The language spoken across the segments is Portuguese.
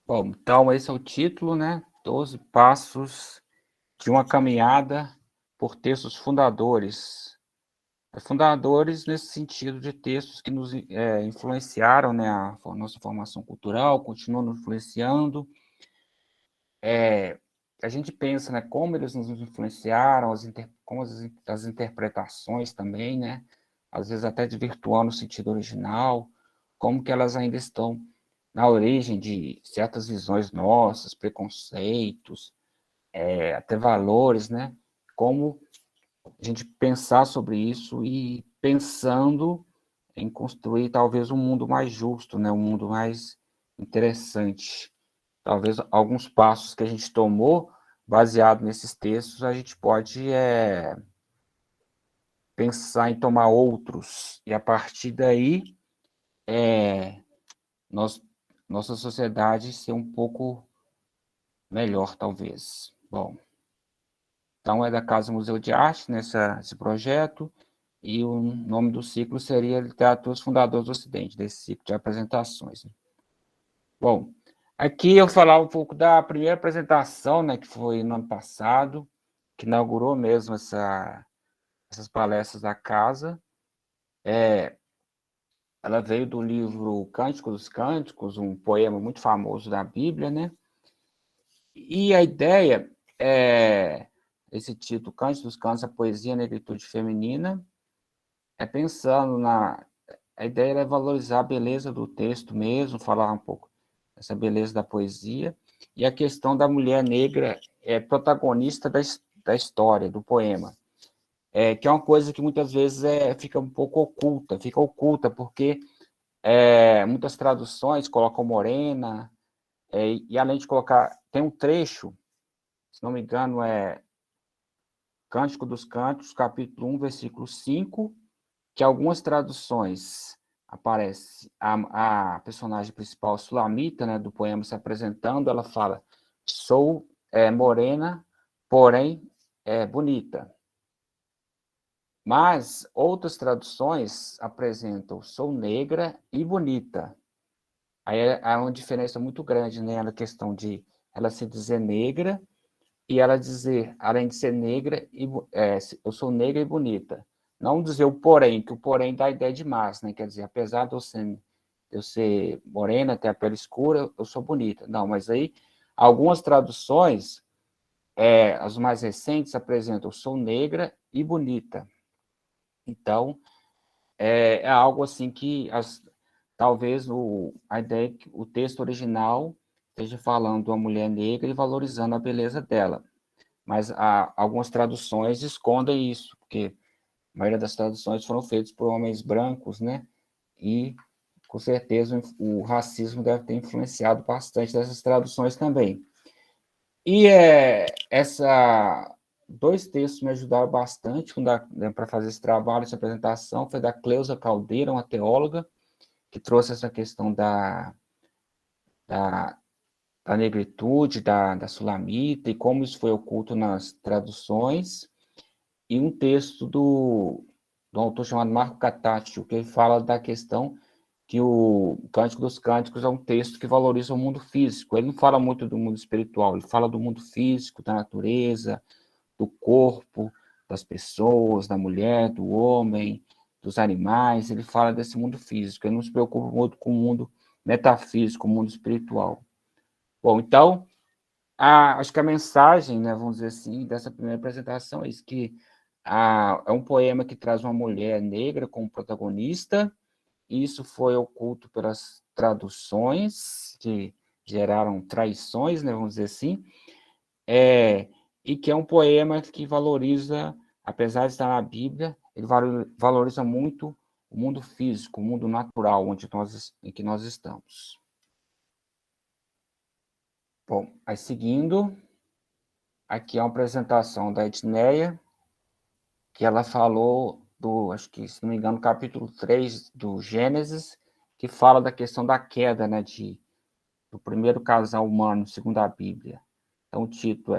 Bom, então esse é o título, né? 12 passos de uma caminhada por textos fundadores. Fundadores nesse sentido de textos que nos influenciaram, né, a nossa formação cultural, continuam nos influenciando. A gente pensa, né, como eles nos influenciaram, como as interpretações também, né? Às vezes até desvirtuando o sentido original, como que elas ainda estão na origem de certas visões nossas, preconceitos, até valores, né? Como a gente pensar sobre isso e pensando em construir talvez um mundo mais justo, né? Um mundo mais interessante. Talvez alguns passos que a gente tomou, baseado nesses textos, a gente pode pensar em tomar outros. E a partir daí, nós, nossa sociedade ser um pouco melhor, talvez. Bom, então é da Casa Museu de Arte, esse projeto, e o nome do ciclo seria Literaturas Fundadores do Ocidente, desse ciclo de apresentações. Bom, aqui eu falar um pouco da primeira apresentação, né, que foi no ano passado, que inaugurou mesmo essas palestras da casa. Ela veio do livro Cântico dos Cânticos, um poema muito famoso da Bíblia, né? E a ideia é esse título, Cântico dos Cânticos, a poesia na negritude feminina, pensando na... A ideia é valorizar a beleza do texto mesmo, falar um pouco dessa beleza da poesia, e a questão da mulher negra protagonista da história, do poema, que é uma coisa que muitas vezes fica um pouco oculta, porque muitas traduções colocam morena, e além de colocar, tem um trecho, se não me engano, Cântico dos Cânticos, capítulo 1, versículo 5, que algumas traduções aparece a personagem principal, Sulamita, né, do poema se apresentando, ela fala, sou morena, porém bonita. Mas outras traduções apresentam, sou negra e bonita. Aí há uma diferença muito grande, né, na questão de ela se dizer negra e ela dizer, além de ser negra, eu sou negra e bonita. Não dizer o porém, que o porém dá a ideia de mais, né? Quer dizer, apesar de eu ser morena, ter a pele escura, eu sou bonita. Não, mas aí algumas traduções, as mais recentes, apresentam, eu sou negra e bonita. Então, é algo assim que talvez a ideia que o texto original esteja falando de uma mulher negra e valorizando a beleza dela. Mas algumas traduções escondem isso, porque a maioria das traduções foram feitas por homens brancos, né? E, com certeza, o racismo deve ter influenciado bastante dessas traduções também. E dois textos me ajudaram bastante para fazer esse trabalho, essa apresentação, foi da Cleusa Caldeira, uma teóloga, que trouxe essa questão da, da negritude, da sulamita, e como isso foi oculto nas traduções, e um texto do autor chamado Marco Cataccio, que ele fala da questão que o Cântico dos Cânticos é um texto que valoriza o mundo físico. Ele não fala muito do mundo espiritual, ele fala do mundo físico, da natureza, do corpo, das pessoas, da mulher, do homem, dos animais. Ele fala desse mundo físico, ele não se preocupa muito com o mundo metafísico, o mundo espiritual. Bom, então, acho que a mensagem, né, vamos dizer assim, dessa primeira apresentação é isso, que é um poema que traz uma mulher negra como protagonista, e isso foi oculto pelas traduções, que geraram traições, né, vamos dizer assim, e que é um poema que valoriza, apesar de estar na Bíblia, ele valoriza muito o mundo físico, o mundo natural em que nós estamos. Bom, aí seguindo, aqui é uma apresentação da Edneia, que ela falou acho que, se não me engano, capítulo 3 do Gênesis, que fala da questão da queda, né, do primeiro casal humano, segundo a Bíblia. Então, o título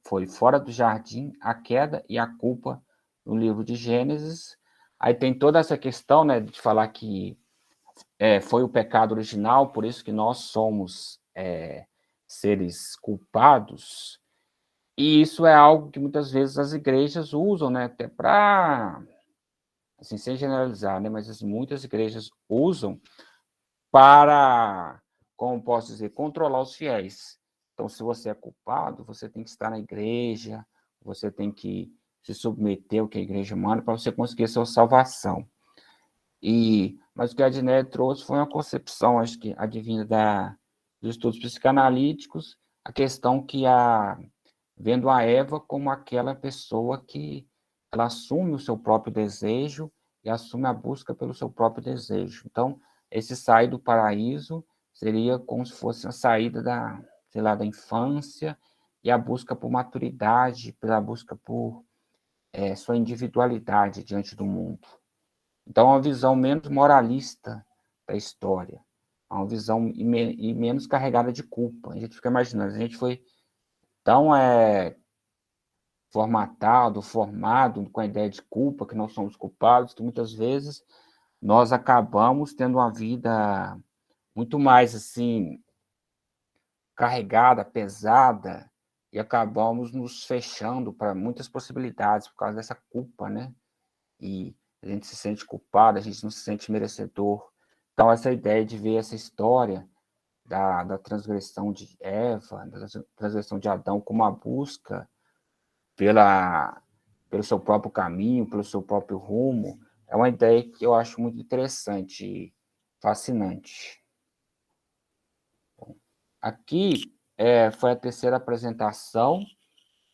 foi Fora do Jardim, a Queda e a Culpa, no livro de Gênesis. Aí tem toda essa questão, né, de falar que foi o pecado original, por isso que nós somos seres culpados, e isso é algo que muitas vezes as igrejas usam, né, até para, assim, sem generalizar, né, mas assim, muitas igrejas usam para, como posso dizer, controlar os fiéis. Então, se você é culpado, você tem que estar na igreja, você tem que se submeter ao que a igreja manda para você conseguir a sua salvação. Mas o que a Adnet trouxe foi uma concepção, acho que advinda dos estudos psicanalíticos, a questão que vendo a Eva como aquela pessoa que ela assume o seu próprio desejo e assume a busca pelo seu próprio desejo. Então, esse sair do paraíso seria como se fosse a saída sei lá, da infância e a busca por maturidade, pela busca por sua individualidade diante do mundo. Então, é uma visão menos moralista da história, é uma visão e menos carregada de culpa. A gente fica imaginando, a gente foi tão formado com a ideia de culpa, que nós somos culpados, que muitas vezes nós acabamos tendo uma vida muito mais, assim, carregada, pesada, e acabamos nos fechando para muitas possibilidades por causa dessa culpa, né? E a gente se sente culpado, a gente não se sente merecedor. Então, essa ideia de ver essa história da transgressão de Eva, da transgressão de Adão, como a busca pelo seu próprio caminho, pelo seu próprio rumo, é uma ideia que eu acho muito interessante e fascinante. Aqui foi a terceira apresentação,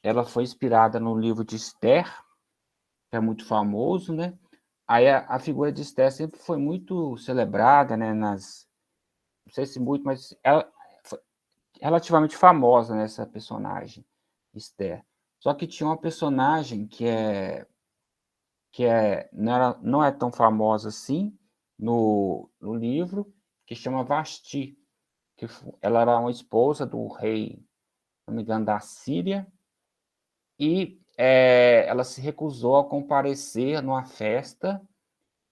ela foi inspirada no livro de Esther, que é muito famoso, né? Aí a figura de Esther sempre foi muito celebrada, né? Não sei se muito, mas ela foi relativamente famosa nessa personagem, Esther. Só que tinha uma personagem não é tão famosa assim no livro, que chama Vasti, ela era uma esposa do rei, se não me engano, da Síria, e ela se recusou a comparecer numa festa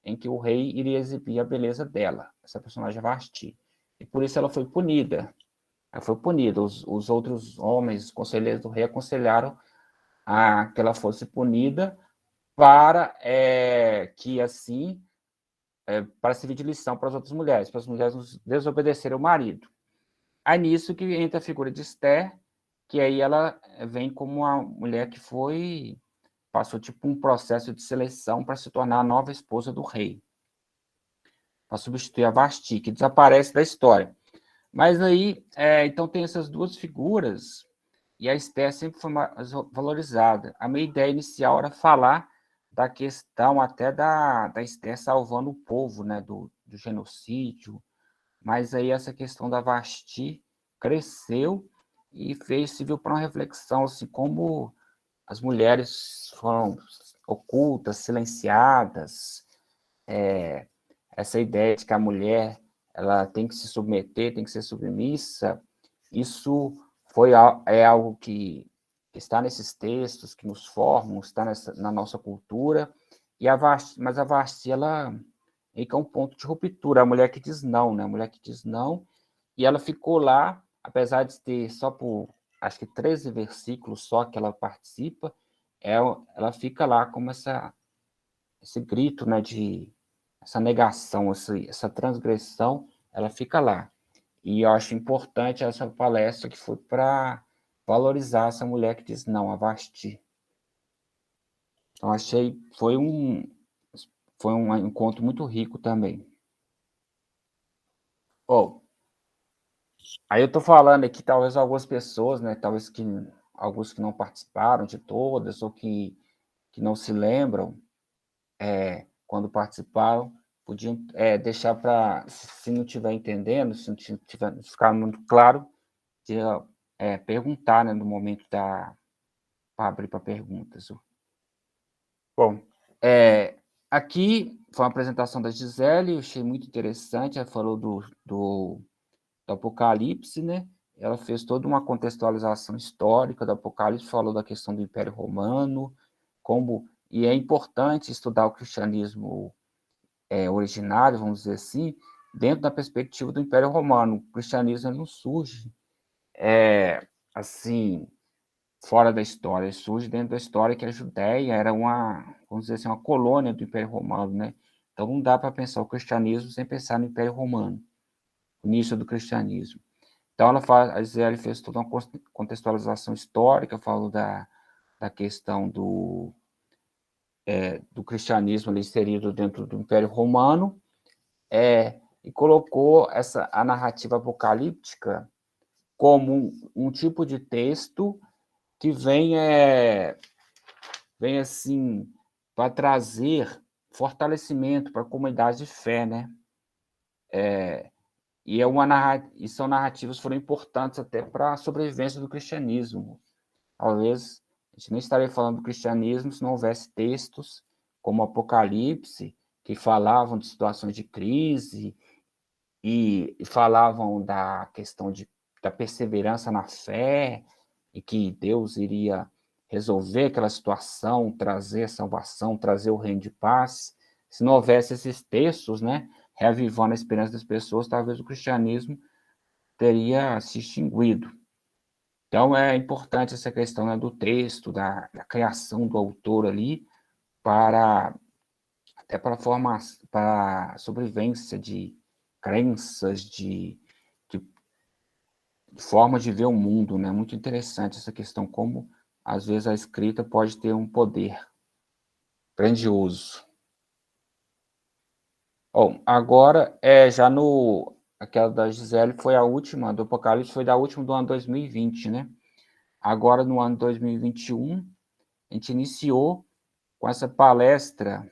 em que o rei iria exibir a beleza dela, essa personagem Vasti. E por isso ela foi punida. Ela foi punida. Os outros homens, os conselheiros do rei, aconselharam que ela fosse punida para que, assim, para servir de lição para as outras mulheres, para as mulheres desobedecerem ao marido. Aí nisso que entra a figura de Esther, que aí ela vem como uma mulher que passou tipo um processo de seleção para se tornar a nova esposa do rei, para substituir a Vasti, que desaparece da história. Mas aí, então tem essas duas figuras, e a Esther sempre foi mais valorizada. A minha ideia inicial era falar da questão até da Esther salvando o povo, né, do genocídio, mas aí essa questão da Vasti cresceu e serviu para uma reflexão, assim, como as mulheres foram ocultas, silenciadas, essa ideia de que a mulher ela tem que se submeter, tem que ser submissa, isso é algo que está nesses textos que nos formam, está na nossa cultura, mas a Vasti, ela é um ponto de ruptura, a mulher que diz não, né? A mulher que diz não, e ela ficou lá, apesar de ter só por, acho que 13 versículos só que ela participa, ela fica lá como esse grito, né, essa negação, essa transgressão, ela fica lá. E eu acho importante essa palestra que foi para valorizar essa mulher que diz não, a Vasti. Então, achei, foi um encontro muito rico também. Oh, aí eu estou falando aqui, talvez algumas pessoas, né, alguns que não participaram de todas, ou que não se lembram, quando participaram, podiam deixar para, se não estiver entendendo, se não tiver, ficar muito claro, de, perguntar, né, no momento para abrir para perguntas. Bom, aqui foi uma apresentação da Gisele, eu achei muito interessante, ela falou do Apocalipse, né? Ela fez toda uma contextualização histórica do Apocalipse, falou da questão do Império Romano, e é importante estudar o cristianismo originário, vamos dizer assim, dentro da perspectiva do Império Romano. O cristianismo não surge assim, fora da história, ele surge dentro da história que a Judéia era vamos dizer assim, uma colônia do Império Romano, né? Então não dá para pensar o cristianismo sem pensar no Império Romano, o início do cristianismo. Então a Gisele fez toda uma contextualização histórica, falou da questão do cristianismo ali inserido dentro do Império Romano, e colocou a narrativa apocalíptica como um tipo de texto que vem assim, para trazer fortalecimento para a comunidade de fé, né? E são narrativas que foram importantes até para a sobrevivência do cristianismo. Talvez a gente nem estaria falando do cristianismo se não houvesse textos como Apocalipse, que falavam de situações de crise e falavam da questão da perseverança na fé e que Deus iria resolver aquela situação, trazer salvação, trazer o reino de paz. Se não houvesse esses textos, né, reavivando a esperança das pessoas, talvez o cristianismo teria se extinguido. Então, é importante essa questão, né, do texto, da criação do autor ali, até para a sobrevivência de crenças, de formas de ver o mundo, né? Muito interessante essa questão, como às vezes a escrita pode ter um poder grandioso. Bom, agora, já aquela da Gisele foi a última, do Apocalipse foi da última do ano 2020, né? Agora, no ano 2021, a gente iniciou com essa palestra,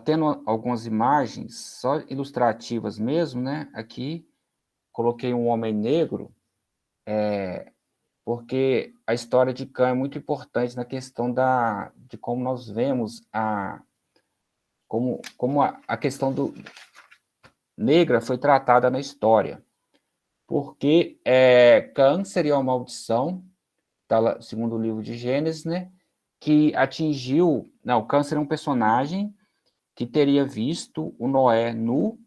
tendo algumas imagens, só ilustrativas mesmo, né? Aqui, coloquei um homem negro, porque a história de Cã é muito importante na questão de como nós vemos como a questão negra foi tratada na história. Porque Cã seria uma maldição, segundo o livro de Gênesis, né? Que atingiu... Não, Cã seria um personagem que teria visto o Noé nu,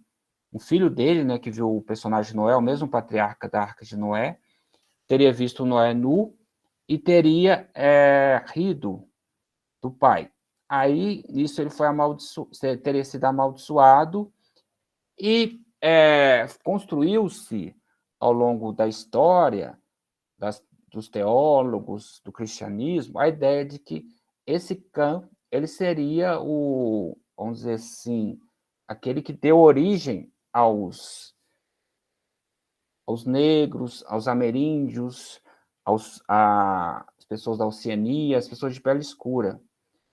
um filho dele, né, que viu o personagem Noé, o mesmo patriarca da Arca de Noé, teria visto o Noé nu e teria rido do pai. Aí, nisso, ele foi teria sido amaldiçoado e construiu-se, ao longo da história, dos teólogos, do cristianismo, a ideia de que esse Cã, ele seria vamos dizer assim, aquele que deu origem aos negros, aos ameríndios, às pessoas da Oceania, as pessoas de pele escura.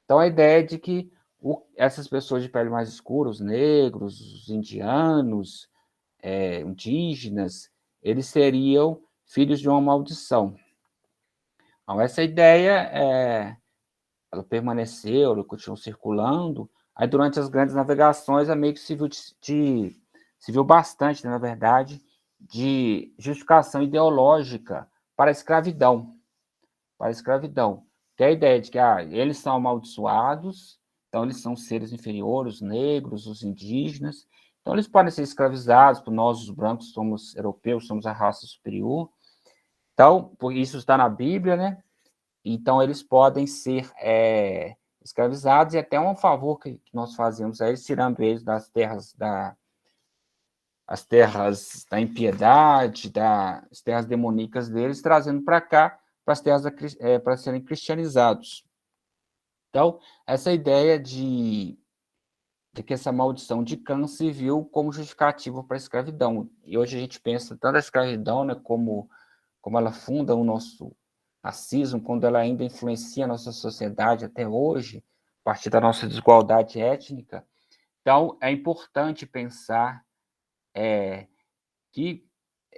Então, a ideia é de que essas pessoas de pele mais escura, os negros, os indianos, indígenas, eles seriam filhos de uma maldição. Então, essa ideia, ela permaneceu, ela continuou circulando. Aí, durante as grandes navegações, meio que se viu bastante, na verdade, de justificação ideológica para a escravidão. Que é a ideia de que eles são amaldiçoados, então eles são seres inferiores, os negros, os indígenas, então eles podem ser escravizados, por nós, os brancos, somos europeus, somos a raça superior. Então, por isso está na Bíblia, né? Então, eles podem ser escravizados, e até um favor que nós fazemos a eles, tirando eles das terras as terras da impiedade, das terras demoníacas deles, trazendo para cá, para as terras para serem cristianizados. Então, essa ideia de que essa maldição de Cã se viu como justificativa para a escravidão. E hoje a gente pensa tanto a escravidão, né, como ela funda o nosso racismo, quando ela ainda influencia a nossa sociedade até hoje, a partir da nossa desigualdade étnica. Então, é importante pensar que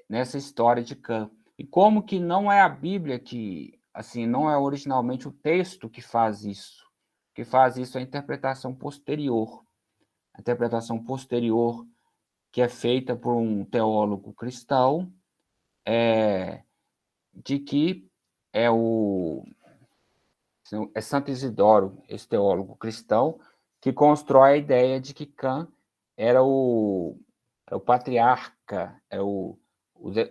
nessa história de Cã. E como que não é a Bíblia que, assim, não é originalmente o texto que faz isso. O que faz isso é a interpretação posterior. A interpretação posterior que é feita por um teólogo cristão, de que é Santo Isidoro, esse teólogo cristão, que constrói a ideia de que Cã era o patriarca,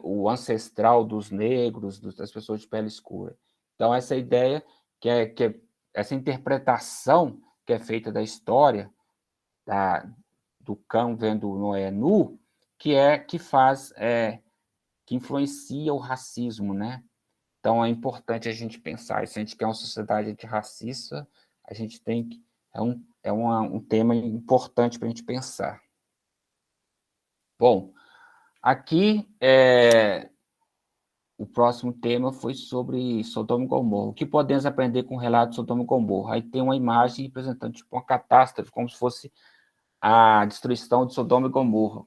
o ancestral dos negros, das pessoas de pele escura. Então, essa ideia, essa interpretação que é feita da história, do Cã vendo Noé nu, que influencia o racismo, né? Então, é importante a gente pensar. Se a gente quer uma sociedade antirracista, a gente tem que... um tema importante para a gente pensar. Bom, aqui o próximo tema foi sobre Sodoma e Gomorra. O que podemos aprender com o relato de Sodoma e Gomorra? Aí tem uma imagem representando tipo uma catástrofe, como se fosse a destruição de Sodoma e Gomorra.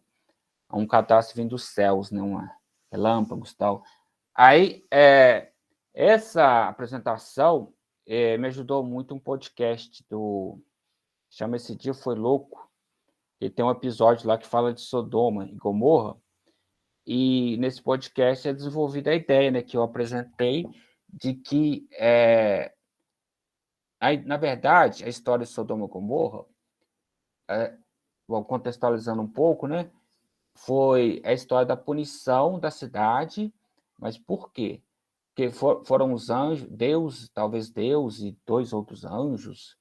Um catástrofe vindo dos céus, né? Relâmpagos e tal. Aí, essa apresentação me ajudou muito um podcast chama Esse Dia Foi Louco. Ele tem um episódio lá que fala de Sodoma e Gomorra, e nesse podcast é desenvolvida a ideia, né, que eu apresentei, de que, na verdade, a história de Sodoma e Gomorra, contextualizando um pouco, né, foi a história da punição da cidade, mas por quê? Porque foram os anjos, talvez Deus e dois outros anjos,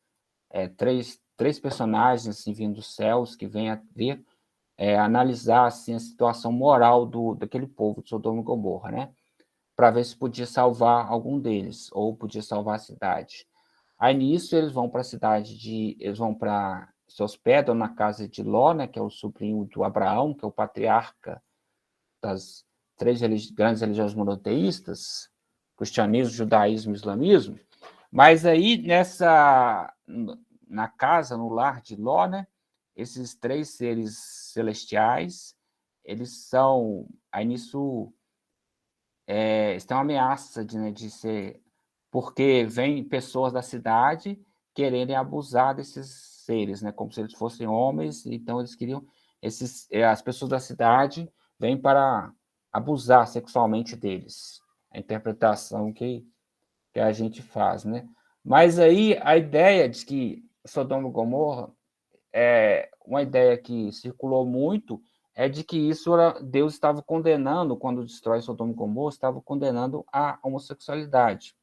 três personagens assim, vindo dos céus, que vêm a ver, analisar assim, a situação moral daquele povo de Sodoma e Gomorra, né? Para ver se podia salvar algum deles, ou podia salvar a cidade. Aí nisso eles vão para a cidade se hospedam na casa de Ló, né, que é o sobrinho do Abraão, que é o patriarca das três grandes religiões monoteístas, cristianismo, judaísmo e islamismo. Mas aí, na casa, no lar de Ló, né, esses três seres celestiais, eles são, aí nisso, eles têm uma ameaça de ser, porque vêm pessoas da cidade quererem abusar desses seres, né, como se eles fossem homens, então eles queriam, as pessoas da cidade vêm para abusar sexualmente deles. A interpretação que a gente faz, né? Mas aí a ideia de que Sodoma e Gomorra uma ideia que circulou muito é de que Deus estava condenando, quando destrói Sodoma e Gomorra, estava condenando a homossexualidade.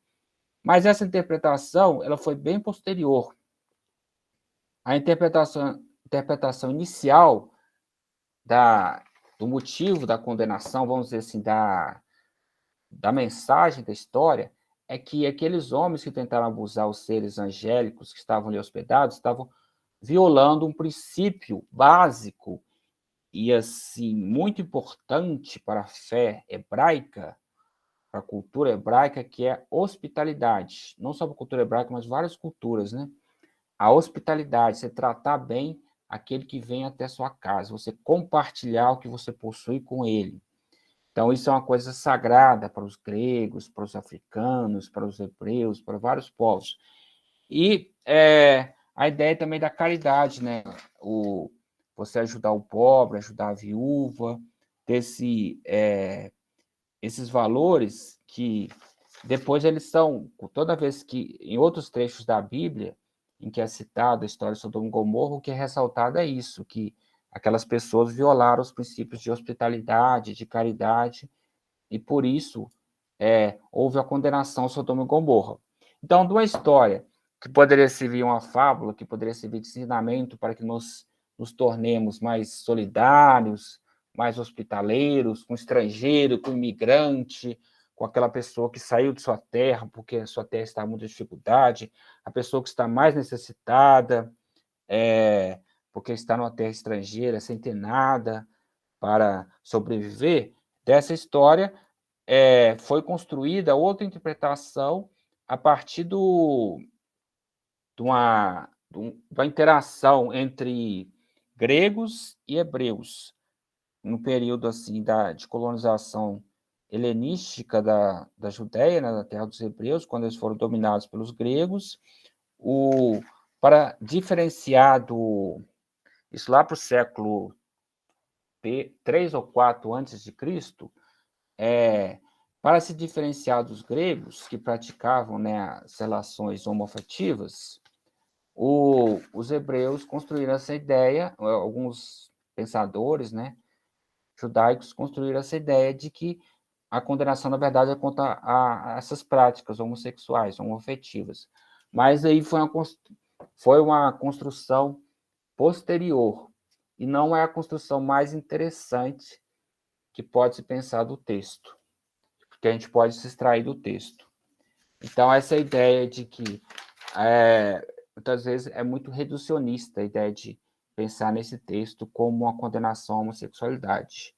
Mas essa interpretação ela foi bem posterior. A interpretação inicial do motivo da condenação, vamos dizer assim, da mensagem da história, é que aqueles homens que tentaram abusar os seres angélicos que estavam ali hospedados estavam violando um princípio básico e, assim, muito importante para a fé hebraica, para a cultura hebraica, que é hospitalidade. Não só para a cultura hebraica, mas várias culturas, né? A hospitalidade, você tratar bem aquele que vem até sua casa, você compartilhar o que você possui com ele. Então, isso é uma coisa sagrada para os gregos, para os africanos, para os hebreus, para vários povos. E a ideia também da caridade, né? Você ajudar o pobre, ajudar a viúva, ter esses valores que depois eles são, toda vez que, em outros trechos da Bíblia, em que é citada a história de Sodoma e Gomorra, o que é ressaltado é isso, que aquelas pessoas violaram os princípios de hospitalidade, de caridade, e por isso houve a condenação a Sodoma e Gomorra. Então, de uma história que poderia servir uma fábula, que poderia servir de ensinamento para que nos tornemos mais solidários, mais hospitaleiros, com o estrangeiro, com o imigrante, com aquela pessoa que saiu de sua terra porque a sua terra está em muita dificuldade, a pessoa que está mais necessitada, porque está numa terra estrangeira, sem ter nada para sobreviver. Dessa história foi construída outra interpretação a partir de uma interação entre gregos e hebreus, no período assim de colonização helenística da Judéia, né, da terra dos hebreus, quando eles foram dominados pelos gregos, para diferenciar isso lá para o século 3 ou 4 antes de Cristo, para se diferenciar dos gregos que praticavam, né, as relações homoafetivas, os hebreus construíram essa ideia, alguns pensadores, né, judaicos construíram essa ideia de que a condenação, na verdade, é contra a essas práticas homossexuais, homoafetivas. Mas aí foi uma construção posterior, e não é a construção mais interessante que pode se pensar do texto, porque a gente pode se extrair do texto. Então, essa ideia de que, muitas vezes, é muito reducionista a ideia de pensar nesse texto como uma condenação à homossexualidade.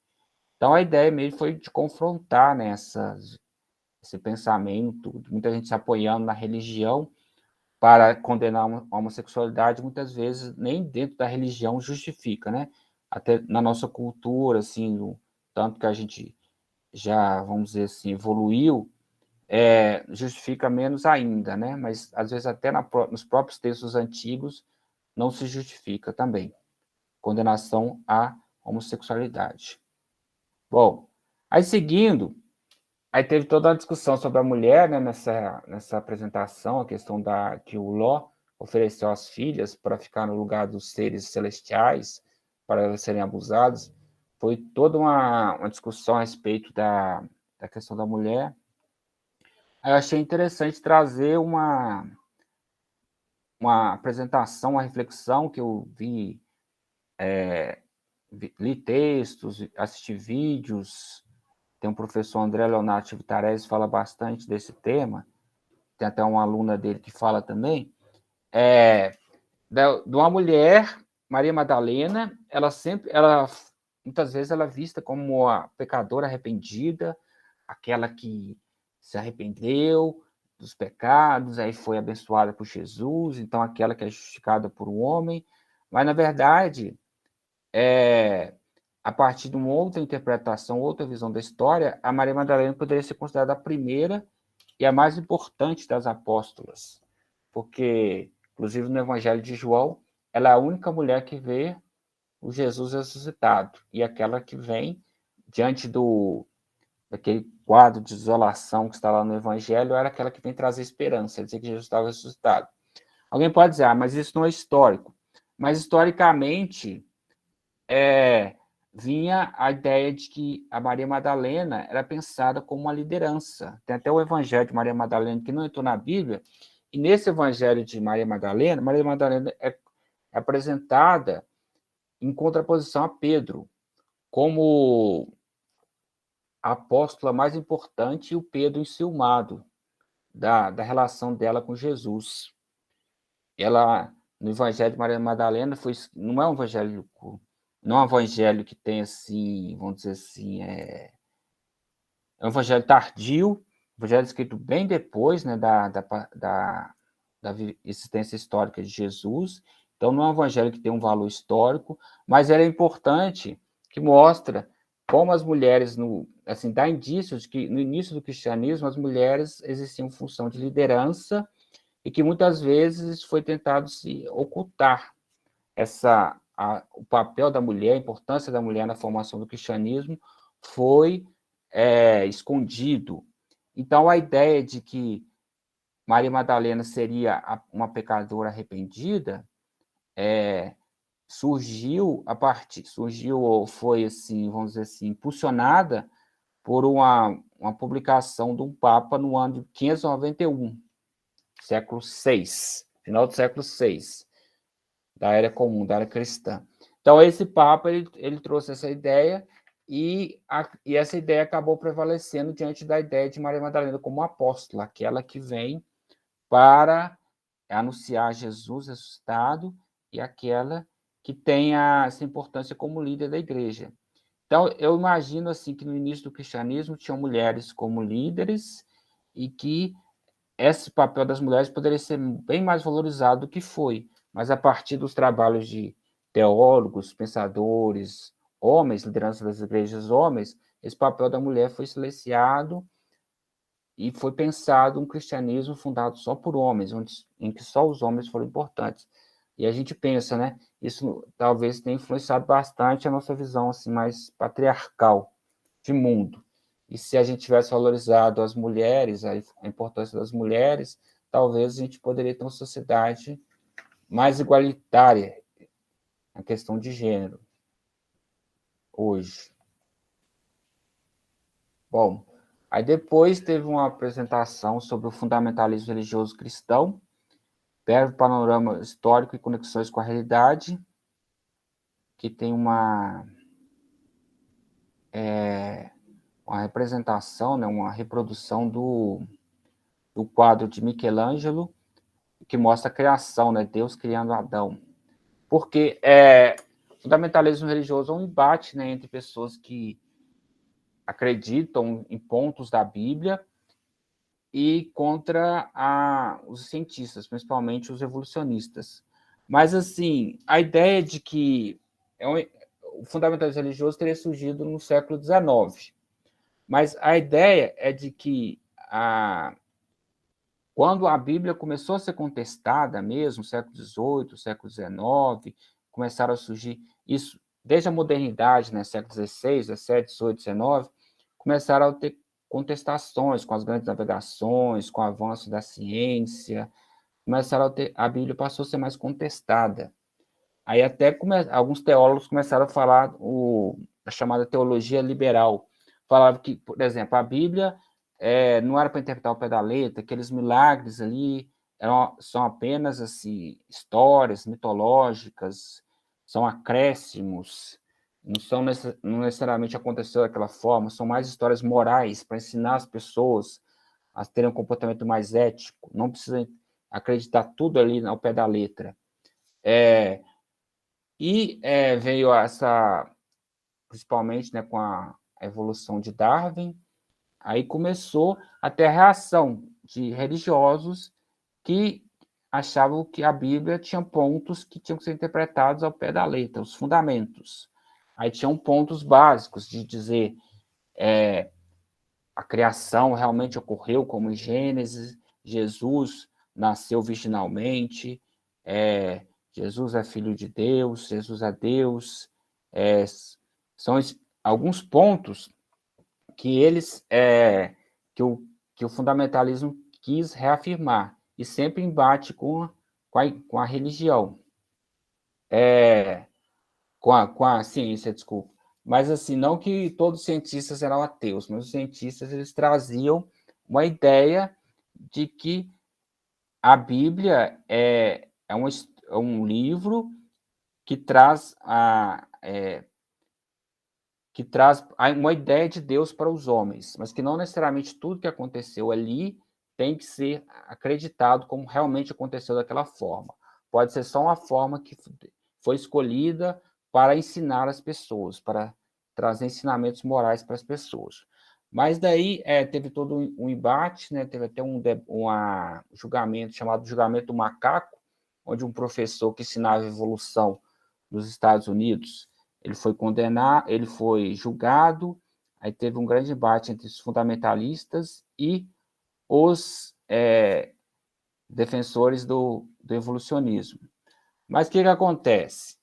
Então, a ideia mesmo foi de confrontar, né, esse pensamento, muita gente se apoiando na religião para condenar a homossexualidade, muitas vezes nem dentro da religião justifica, né? Até na nossa cultura, assim, tanto que a gente já, vamos dizer assim, evoluiu, justifica menos ainda, né? Mas, às vezes, até nos próprios textos antigos, não se justifica também condenação à homossexualidade. Bom, aí seguindo, aí teve toda uma discussão sobre a mulher, né, nessa apresentação, a questão que o Ló ofereceu às filhas para ficar no lugar dos seres celestiais, para elas serem abusadas. Foi toda uma discussão a respeito da questão da mulher. Aí eu achei interessante trazer uma apresentação, uma reflexão que eu li textos, assisti vídeos. Tem um professor André Leonardo Vitarese que fala bastante desse tema, tem até uma aluna dele que fala também, de uma mulher, Maria Madalena, muitas vezes ela é vista como a pecadora arrependida, aquela que se arrependeu dos pecados, aí foi abençoada por Jesus, então aquela que é justificada por um homem, mas na verdade, a partir de uma outra interpretação, outra visão da história, a Maria Madalena poderia ser considerada a primeira e a mais importante das apóstolas, porque, inclusive no Evangelho de João, ela é a única mulher que vê o Jesus ressuscitado, e aquela que vem diante daquele quadro de desolação que está lá no Evangelho, era aquela que vem trazer esperança, dizer que Jesus estava ressuscitado. Alguém pode dizer, mas isso não é histórico. Mas, historicamente, vinha a ideia de que a Maria Madalena era pensada como uma liderança. Tem até o Evangelho de Maria Madalena, que não entrou na Bíblia, e nesse Evangelho de Maria Madalena é apresentada em contraposição a Pedro, como a apóstola mais importante e o Pedro enciumado da relação dela com Jesus. Ela, no Evangelho de Maria Madalena, não é um evangelho, não é um evangelho que tem, assim, vamos dizer assim, é um evangelho tardio, um evangelho escrito bem depois, né, da existência histórica de Jesus. Então, não é um evangelho que tem um valor histórico, mas ele é importante, que mostra como as mulheres, assim, dá indícios de que, no início do cristianismo, as mulheres existiam função de liderança e que, muitas vezes, foi tentado se ocultar o papel da mulher, a importância da mulher na formação do cristianismo, foi escondido. Então, a ideia de que Maria Madalena seria uma pecadora arrependida surgiu, foi assim, vamos dizer assim, impulsionada por uma publicação de um Papa no ano de 591, século VI, final do século VI, da Era Comum, da Era Cristã. Então, esse Papa ele trouxe essa ideia e essa ideia acabou prevalecendo diante da ideia de Maria Madalena como apóstola, aquela que vem para anunciar Jesus ressuscitado e aquela que tem essa importância como líder da igreja. Então, eu imagino assim que no início do cristianismo tinham mulheres como líderes e que esse papel das mulheres poderia ser bem mais valorizado do que foi, mas a partir dos trabalhos de teólogos, pensadores, homens, liderança das igrejas homens, esse papel da mulher foi silenciado e foi pensado um cristianismo fundado só por homens, em que só os homens foram importantes. E a gente pensa, né? Isso talvez tenha influenciado bastante a nossa visão assim, mais patriarcal de mundo. E se a gente tivesse valorizado as mulheres, a importância das mulheres, talvez a gente poderia ter uma sociedade mais igualitária na questão de gênero hoje. Bom, aí depois teve uma apresentação sobre o fundamentalismo religioso cristão, breve panorama histórico e conexões com a realidade, que tem uma representação, né, uma reprodução do quadro de Michelangelo, que mostra a criação, né, Deus criando Adão. Porque fundamentalismo religioso é um embate, né, entre pessoas que acreditam em pontos da Bíblia e contra os cientistas, principalmente os evolucionistas. Mas, assim, a ideia de que o fundamentalismo religioso teria surgido no século XIX. Mas a ideia é de que quando a Bíblia começou a ser contestada mesmo, século XVIII, século XIX, começaram a surgir isso, desde a modernidade, né, século XVI, XVII, XVIII, XIX, começaram a ter contestações com as grandes navegações, com o avanço da ciência, a Bíblia passou a ser mais contestada. Aí até alguns teólogos começaram a falar a chamada teologia liberal. Falavam que, por exemplo, a Bíblia não era para interpretar o pé da letra, aqueles milagres ali são apenas assim, histórias mitológicas, são acréscimos, não necessariamente aconteceu daquela forma, são mais histórias morais para ensinar as pessoas a terem um comportamento mais ético, não precisa acreditar tudo ali ao pé da letra. Veio principalmente, né, com a evolução de Darwin, aí começou a ter a reação de religiosos que achavam que a Bíblia tinha pontos que tinham que ser interpretados ao pé da letra, os fundamentos. Aí tinham pontos básicos de dizer a criação realmente ocorreu como em Gênesis, Jesus nasceu virginalmente, Jesus é filho de Deus, Jesus é Deus. São alguns pontos que que o fundamentalismo quis reafirmar, e sempre embate com a religião, com a ciência, desculpa. Mas, assim, não que todos os cientistas eram ateus, mas os cientistas eles traziam uma ideia de que a Bíblia é um livro que traz uma ideia de Deus para os homens, mas que não necessariamente tudo que aconteceu ali tem que ser acreditado como realmente aconteceu daquela forma. Pode ser só uma forma que foi escolhida para ensinar as pessoas, para trazer ensinamentos morais para as pessoas. Mas daí teve todo um embate, né? Teve até um julgamento chamado julgamento do macaco, onde um professor que ensinava evolução nos Estados Unidos, ele foi condenado, ele foi julgado, aí teve um grande embate entre os fundamentalistas e os defensores do evolucionismo. Mas o que acontece?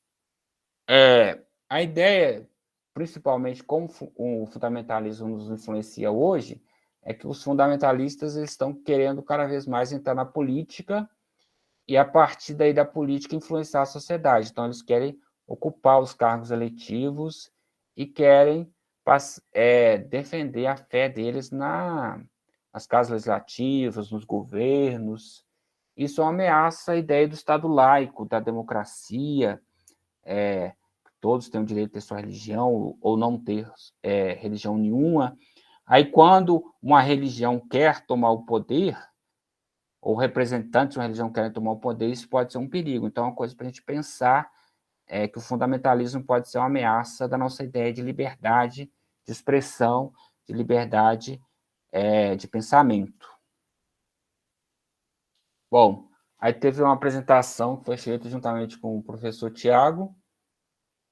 A ideia, principalmente como o fundamentalismo nos influencia hoje, é que os fundamentalistas eles estão querendo cada vez mais entrar na política e, a partir daí da política, influenciar a sociedade. Então, eles querem ocupar os cargos eletivos e querem defender a fé deles nas casas legislativas, nos governos. Isso ameaça a ideia do Estado laico, da democracia, todos têm o direito de ter sua religião ou não ter religião nenhuma. Aí, quando uma religião quer tomar o poder, ou representantes de uma religião querem tomar o poder, isso pode ser um perigo. Então, é uma coisa para a gente pensar que o fundamentalismo pode ser uma ameaça da nossa ideia de liberdade de expressão, de liberdade de pensamento. Bom, aí teve uma apresentação que foi feita juntamente com o professor Tiago,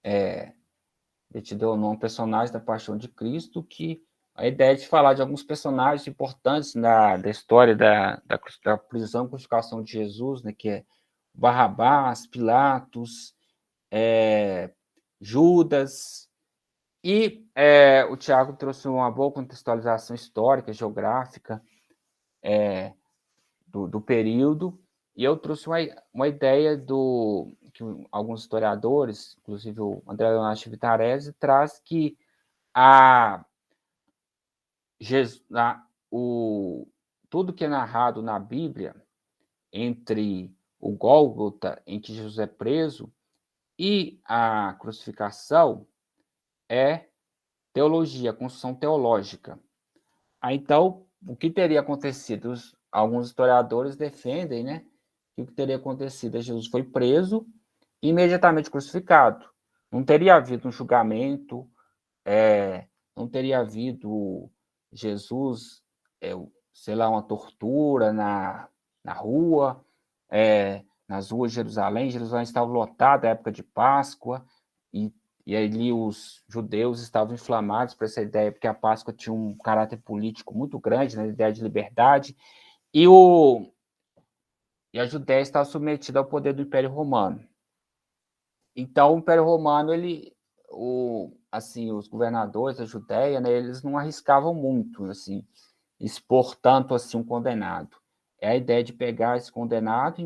ele te deu o nome personagem da Paixão de Cristo, que a ideia é de falar de alguns personagens importantes da história da prisão e crucificação de Jesus, né, que é Barrabás, Pilatos, Judas, e o Tiago trouxe uma boa contextualização histórica, geográfica do período, E eu trouxe uma ideia que alguns historiadores, inclusive o André Leonardo Vitarese, traz que a, tudo que é narrado na Bíblia, entre o Gólgota, em que Jesus é preso, e a crucificação, é teologia, construção teológica. Então, o que teria acontecido? Alguns historiadores defendem, né, que o que teria acontecido é que Jesus foi preso e imediatamente crucificado. Não teria havido um julgamento, não teria havido Jesus, sei lá, uma tortura na rua, nas ruas de Jerusalém. Jerusalém estava lotada à época de Páscoa, e ali os judeus estavam inflamados por essa ideia, porque a Páscoa tinha um caráter político muito grande, né, ideia de liberdade, e a Judéia estava submetida ao poder do Império Romano. Então, o Império Romano, assim, os governadores da Judéia, né, eles não arriscavam muito, assim, expor tanto assim um condenado. É a ideia de pegar esse condenado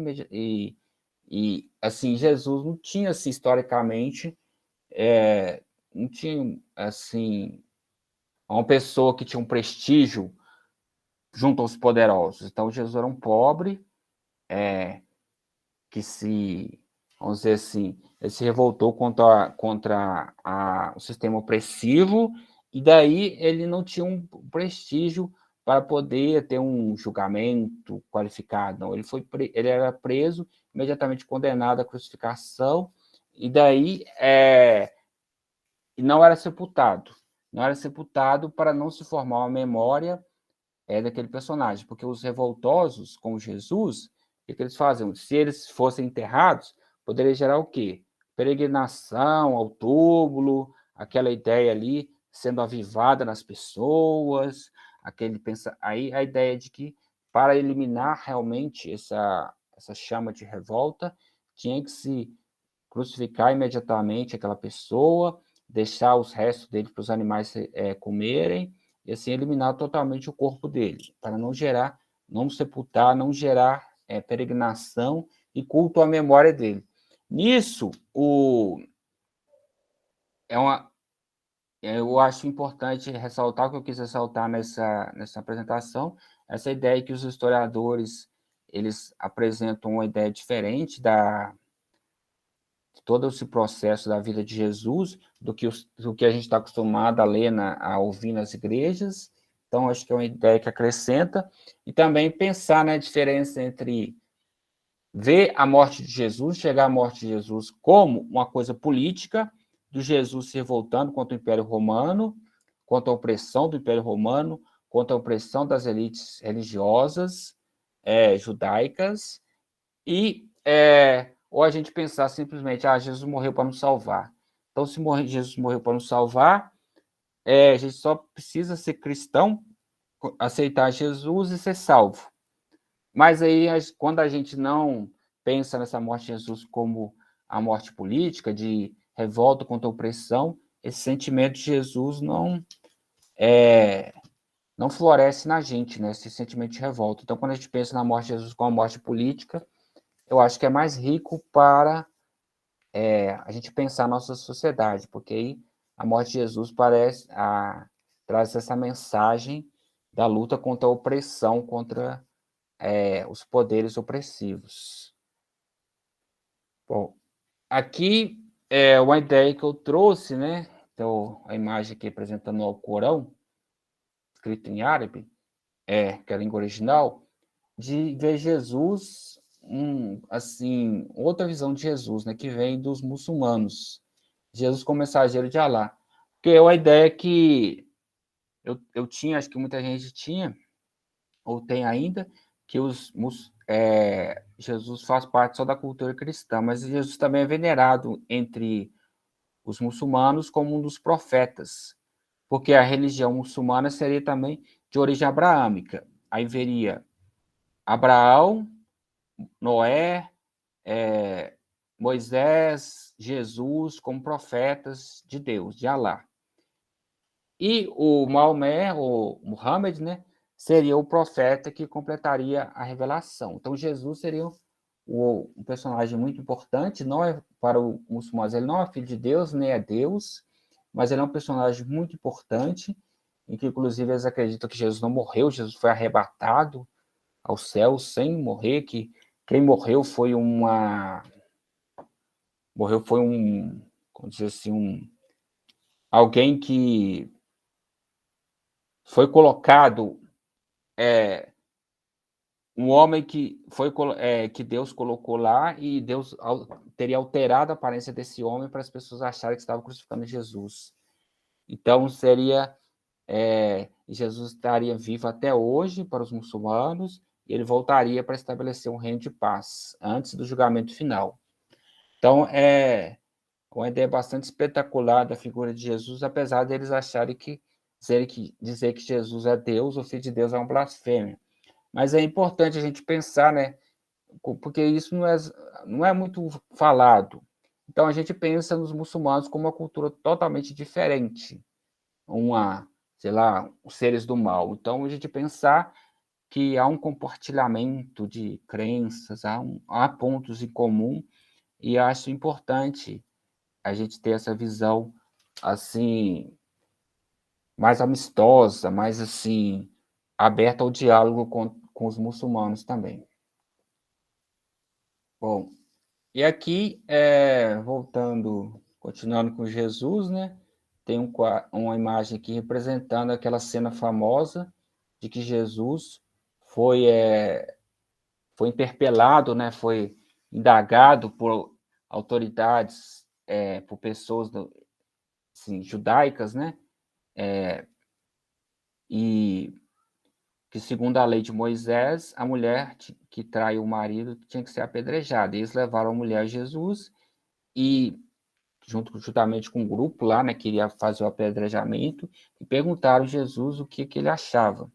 assim, Jesus não tinha, assim, historicamente, não tinha, assim, uma pessoa que tinha um prestígio junto aos poderosos. Então, Jesus era um pobre, que vamos dizer assim, ele se revoltou contra o sistema opressivo, e daí ele não tinha um prestígio para poder ter um julgamento qualificado. Não, ele era preso, imediatamente condenado à crucificação, e daí não era sepultado. Não era sepultado para não se formar uma memória daquele personagem, porque os revoltosos com Jesus, o que eles faziam? Se eles fossem enterrados, poderia gerar o quê? Peregrinação ao túmulo, aquela ideia ali sendo avivada nas pessoas, aí a ideia de que para eliminar realmente essa chama de revolta, tinha que se crucificar imediatamente aquela pessoa, deixar os restos dele para os animais comerem, e assim eliminar totalmente o corpo dele, para não gerar, não sepultar, não gerar peregrinação e culto à memória dele. Nisso, eu acho importante ressaltar, o que eu quis ressaltar nessa apresentação, essa ideia que os historiadores eles apresentam uma ideia diferente de todo esse processo da vida de Jesus, do que a gente está acostumado a ler, a ouvir nas igrejas. Então, acho que é uma ideia que acrescenta. E também pensar na diferença entre ver a morte de Jesus, chegar à morte de Jesus como uma coisa política, do Jesus se revoltando contra o Império Romano, contra a opressão do Império Romano, contra a opressão das elites religiosas judaicas, ou a gente pensar simplesmente, Jesus morreu para nos salvar. Então, se Jesus morreu para nos salvar, a gente só precisa ser cristão, aceitar Jesus e ser salvo. Mas aí, quando a gente não pensa nessa morte de Jesus como a morte política, de revolta contra a opressão, esse sentimento de Jesus não floresce na gente, né? Esse sentimento de revolta. Então, quando a gente pensa na morte de Jesus como a morte política, eu acho que é mais rico para a gente pensar a nossa sociedade, porque aí a morte de Jesus traz essa mensagem da luta contra a opressão, contra os poderes opressivos. Bom, aqui é uma ideia que eu trouxe, né? Então, a imagem aqui apresentando o Alcorão, escrito em árabe, que é a língua original, de ver Jesus, assim, outra visão de Jesus, né, que vem dos muçulmanos. Jesus como mensageiro de Alá. Porque é uma ideia que eu tinha, acho que muita gente tinha, ou tem ainda, que Jesus faz parte só da cultura cristã, mas Jesus também é venerado entre os muçulmanos como um dos profetas, porque a religião muçulmana seria também de origem abraâmica. Aí veria Abraão, Noé, Moisés, Jesus como profetas de Deus, de Alá. E o Maomé, o Muhammad, né, seria o profeta que completaria a revelação. Então, Jesus seria um personagem muito importante, não é para os muçulmanos, ele não é filho de Deus, nem é Deus, mas ele é um personagem muito importante, em que, inclusive, eles acreditam que Jesus não morreu, Jesus foi arrebatado ao céu sem morrer, que quem morreu foi como dizer assim, alguém que foi colocado, um homem que que Deus colocou lá, e Deus teria alterado a aparência desse homem para as pessoas acharem que estavam crucificando Jesus. Então, Jesus estaria vivo até hoje para os muçulmanos, e ele voltaria para estabelecer um reino de paz, antes do julgamento final. Então, uma ideia bastante espetacular da figura de Jesus, apesar deles acharem que dizer que Jesus é Deus, o Filho de Deus, é um blasfêmia. Mas é importante a gente pensar, né? Porque isso não é muito falado. Então, a gente pensa nos muçulmanos como uma cultura totalmente diferente, sei lá, os seres do mal. Então, a gente pensar que há um compartilhamento de crenças, há pontos em comum, e acho importante a gente ter essa visão, assim, mais amistosa, mais, assim, aberta ao diálogo com os muçulmanos também. Bom, e aqui, voltando, continuando com Jesus, né? Tem uma imagem aqui representando aquela cena famosa de que Jesus foi, foi interpelado, né? Foi indagado por autoridades, por pessoas assim, judaicas, né? E que, segundo a lei de Moisés, a mulher que trai o marido tinha que ser apedrejada. E eles levaram a mulher a Jesus e, juntamente com um grupo lá, né, queria fazer o apedrejamento, e perguntaram a Jesus o que ele achava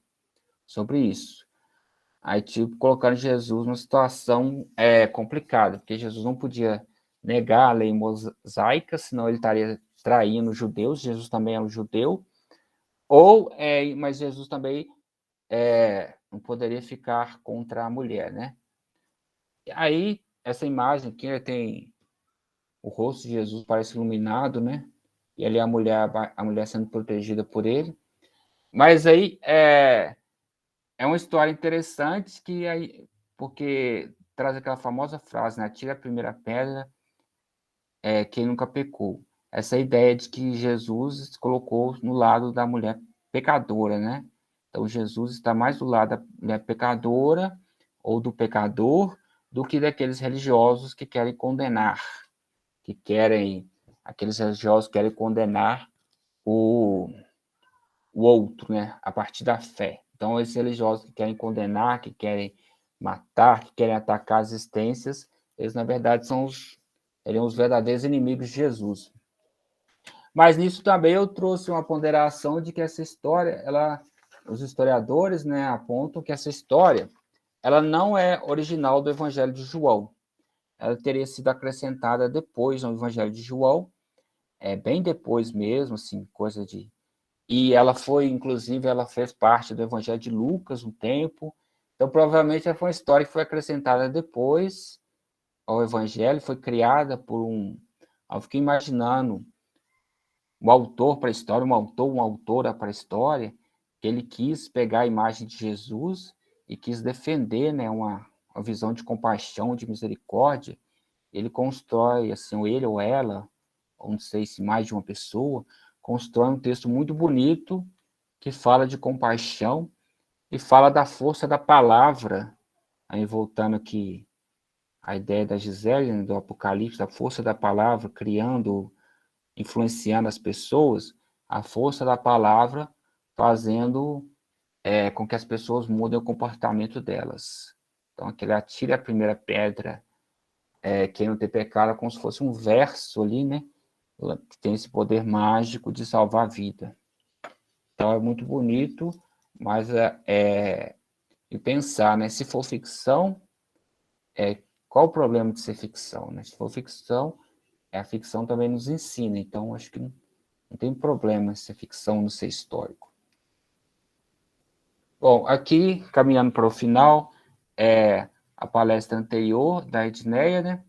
sobre isso. Aí, tipo, colocaram Jesus numa situação complicada, porque Jesus não podia negar a lei mosaica, senão ele estaria traindo os judeus. Jesus também é um judeu. Mas Jesus também não poderia ficar contra a mulher, né? E aí, essa imagem aqui tem o rosto de Jesus, parece iluminado, né? E ali a mulher sendo protegida por ele. Mas aí é uma história interessante porque traz aquela famosa frase, né? Atira a primeira pedra, quem nunca pecou. Essa ideia de que Jesus se colocou no lado da mulher pecadora, né? Então, Jesus está mais do lado da mulher pecadora ou do pecador do que daqueles religiosos que querem condenar, aqueles religiosos querem condenar o outro, né? A partir da fé. Então, esses religiosos que querem condenar, que querem matar, que querem atacar as existências, eles, na verdade, seriam os verdadeiros inimigos de Jesus. Mas nisso também eu trouxe uma ponderação de que essa história, os historiadores, né, apontam que essa história, ela não é original do Evangelho de João. Ela teria sido acrescentada depois no Evangelho de João, bem depois mesmo, assim, coisa de... E inclusive, ela fez parte do Evangelho de Lucas um tempo. Então, provavelmente, ela foi uma história que foi acrescentada depois ao Evangelho, foi criada por Eu fiquei imaginando o autor para a história, uma autora para a história, que ele quis pegar a imagem de Jesus e quis defender, né, uma visão de compaixão, de misericórdia. Ele constrói, assim, ele ou ela, ou não sei se mais de uma pessoa, constrói um texto muito bonito que fala de compaixão e fala da força da palavra. Aí, voltando aqui à ideia da Gisele, né, do Apocalipse, da força da palavra, influenciando as pessoas, a força da palavra fazendo com que as pessoas mudem o comportamento delas. Então, aquele atire a primeira pedra, quem não tem pecado, é como se fosse um verso ali, né? Que tem esse poder mágico de salvar a vida. Então, é muito bonito, mas e pensar, né? Se for ficção, qual o problema de ser ficção, né? Se for ficção, a ficção também nos ensina. Então, acho que não tem problema ser ficção não ser histórico. Bom, aqui, caminhando para o final, a palestra anterior da Edneia, né?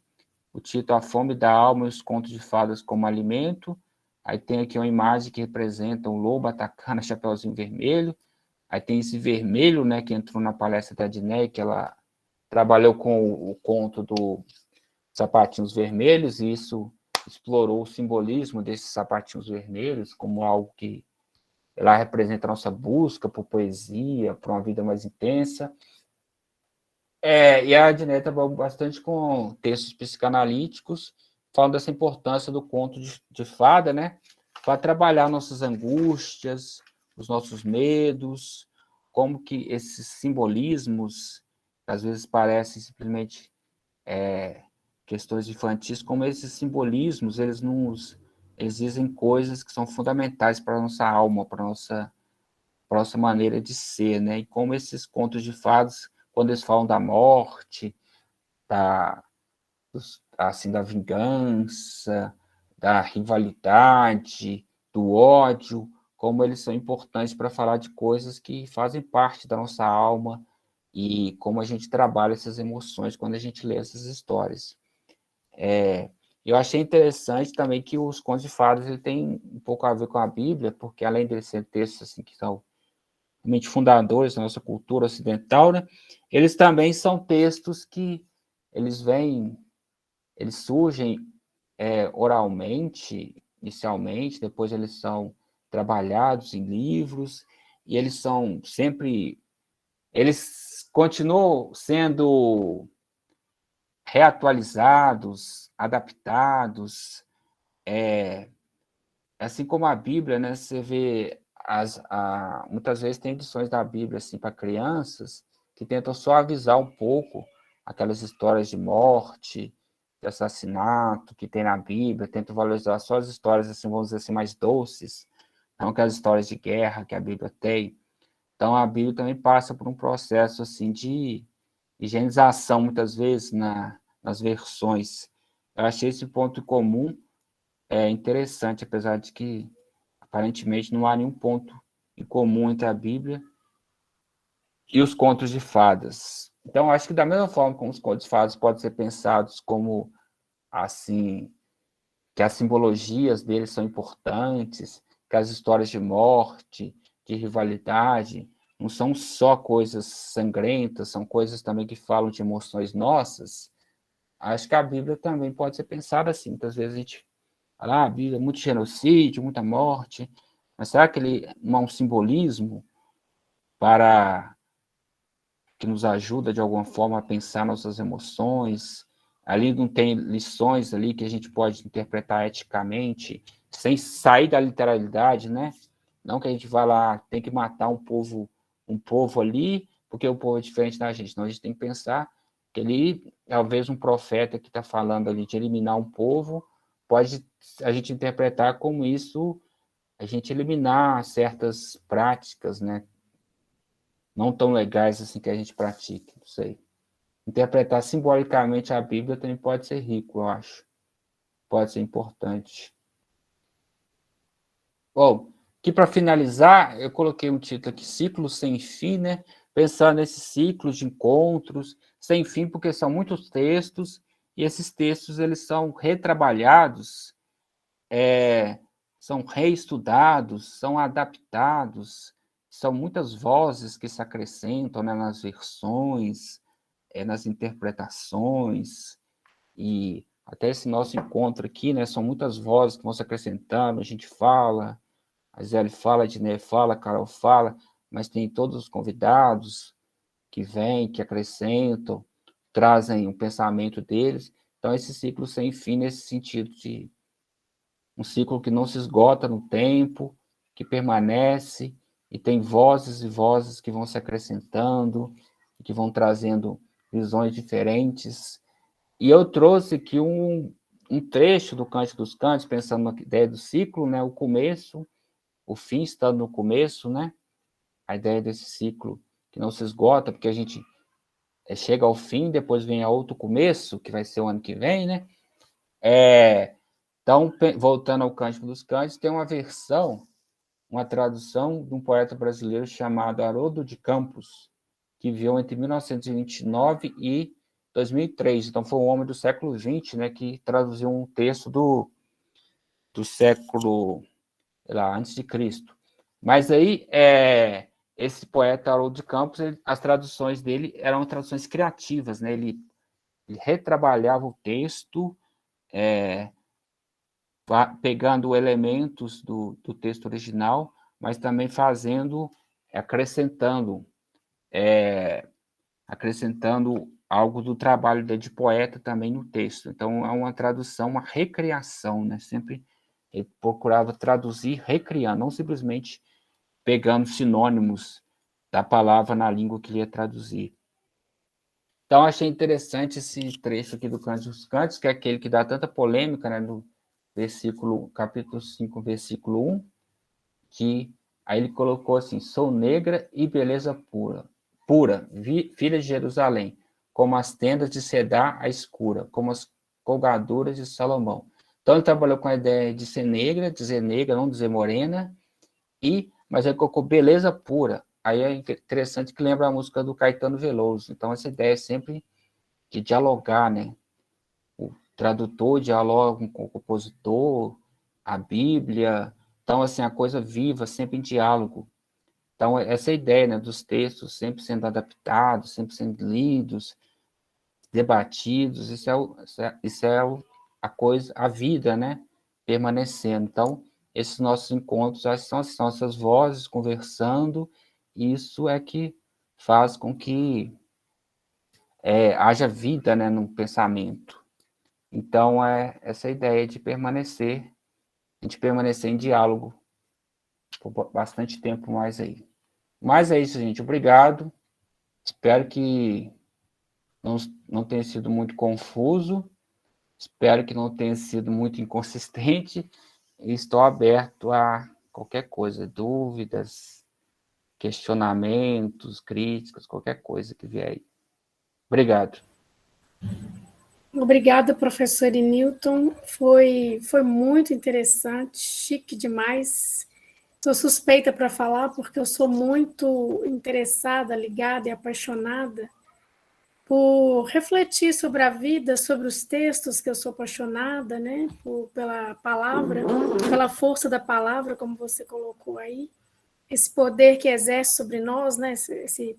O título A Fome da Alma e os Contos de Fadas como Alimento. Aí tem aqui uma imagem que representa um lobo atacando a Chapeuzinho Vermelho. Aí tem esse vermelho, né, que entrou na palestra da Edneia, que ela trabalhou com o conto do Sapatinhos Vermelhos, e isso explorou o simbolismo desses sapatinhos vermelhos como algo que ela representa a nossa busca por poesia, por uma vida mais intensa. E a Adnet trabalhou bastante com textos psicanalíticos, falando dessa importância do conto de fada, né? Para trabalhar nossas angústias, os nossos medos, como que esses simbolismos, que às vezes parecem simplesmente questões infantis, como esses simbolismos, eles dizem coisas que são fundamentais para a nossa alma, para a nossa maneira de ser, né? E como esses contos de fadas, quando eles falam da morte, da, assim, da vingança, da rivalidade, do ódio, como eles são importantes para falar de coisas que fazem parte da nossa alma e como a gente trabalha essas emoções quando a gente lê essas histórias. Eu achei interessante também que os contos de fadas ele tem um pouco a ver com a Bíblia, porque além de ser textos assim, que são realmente fundadores da nossa cultura ocidental, né, eles também são textos que eles vêm, eles surgem oralmente, inicialmente, depois eles são trabalhados em livros, e eles são sempre, eles continuam sendo reatualizados, adaptados, assim como a Bíblia, né? Você vê muitas vezes tem edições da Bíblia assim para crianças que tentam suavizar um pouco aquelas histórias de morte, de assassinato que tem na Bíblia, tentam valorizar só as histórias assim, vamos dizer assim, mais doces, não aquelas histórias de guerra que a Bíblia tem. Então a Bíblia também passa por um processo assim de higienização muitas vezes nas versões. Eu achei esse ponto comum interessante, apesar de que aparentemente não há nenhum ponto em comum entre a Bíblia e os contos de fadas. Então, acho que da mesma forma como os contos de fadas podem ser pensados como assim, que as simbologias deles são importantes, que as histórias de morte, de rivalidade, não são só coisas sangrentas, são coisas também que falam de emoções nossas. Acho que a Bíblia também pode ser pensada assim. Muitas vezes a gente fala, a Bíblia, muito genocídio, muita morte, mas será que ele não é um simbolismo para que nos ajuda de alguma forma a pensar nossas emoções? Ali não tem lições ali que a gente pode interpretar eticamente, sem sair da literalidade, né? Não que a gente vá lá, tem que matar um povo ali, porque o povo é diferente da gente. Não, a gente tem que pensar que ali, talvez um profeta que está falando ali de eliminar um povo, pode a gente interpretar como isso, a gente eliminar certas práticas, né? Não tão legais assim que a gente pratica, não sei. Interpretar simbolicamente a Bíblia também pode ser rico, eu acho. Pode ser importante. Bom, aqui para finalizar, eu coloquei um título aqui, Ciclo Sem Fim, né? Pensando nesses ciclos de encontros, sem fim, porque são muitos textos, e esses textos eles são retrabalhados, são reestudados, são adaptados, são muitas vozes que se acrescentam, né, nas versões, nas interpretações, e até esse nosso encontro aqui, né, são muitas vozes que vão se acrescentando, a gente fala, a Zé fala, a Diné fala, a Carol fala, mas tem todos os convidados que vêm, que acrescentam, trazem o pensamento deles. Então, esse ciclo sem fim, nesse sentido de um ciclo que não se esgota no tempo, que permanece, e tem vozes e vozes que vão se acrescentando, que vão trazendo visões diferentes. E eu trouxe aqui um trecho do Cântico dos Cânticos, pensando na ideia do ciclo, né? O começo, o fim estando no começo, né? A ideia desse ciclo que não se esgota, porque a gente chega ao fim, depois vem a outro começo, que vai ser o ano que vem, né? Então, voltando ao Cântico dos Cânticos, tem uma versão, uma tradução de um poeta brasileiro chamado Haroldo de Campos, que viveu entre 1929 e 2003. Então, foi um homem do século XX, né, que traduziu um texto do século, sei lá, antes de Cristo. Mas aí, esse poeta Haroldo de Campos, as traduções dele eram traduções criativas, né? Ele retrabalhava o texto, pegando elementos do texto original, mas também acrescentando algo do trabalho de poeta também no texto. Então, é uma tradução, uma recriação, né? Sempre ele procurava traduzir, recriando, não simplesmente pegando sinônimos da palavra na língua que ele ia traduzir. Então, achei interessante esse trecho aqui do Cântico dos Cânticos, que é aquele que dá tanta polêmica, né, no capítulo 5, versículo 1, que aí ele colocou assim: sou negra e beleza pura, filha de Jerusalém, como as tendas de Cedar à escura, como as colgaduras de Salomão. Então, ele trabalhou com a ideia de ser negra, dizer negra, não dizer morena, mas ele colocou beleza pura. Aí é interessante que lembra a música do Caetano Veloso. Então, essa ideia é sempre de dialogar, né? O tradutor dialoga com o compositor, a Bíblia. Então, assim, a coisa viva, sempre em diálogo. Então, essa ideia, né, dos textos sempre sendo adaptados, sempre sendo lidos, debatidos, isso é a coisa, a vida, né, permanecendo. Então, esses nossos encontros são essas vozes conversando, e isso é que faz com que haja vida, né, no pensamento. Então, é essa ideia de permanecer, a gente permanecer em diálogo por bastante tempo mais aí. Mas é isso, gente. Obrigado. Espero que não tenha sido muito confuso. Espero que não tenha sido muito inconsistente. E estou aberto a qualquer coisa, dúvidas, questionamentos, críticas, qualquer coisa que vier aí. Obrigado. Obrigada, professor Newton. Foi muito interessante, chique demais. Estou suspeita para falar, porque eu sou muito interessada, ligada e apaixonada por refletir sobre a vida, sobre os textos, que eu sou apaixonada, né? Pela palavra, pela força da palavra, como você colocou aí, esse poder que exerce sobre nós, né? Esse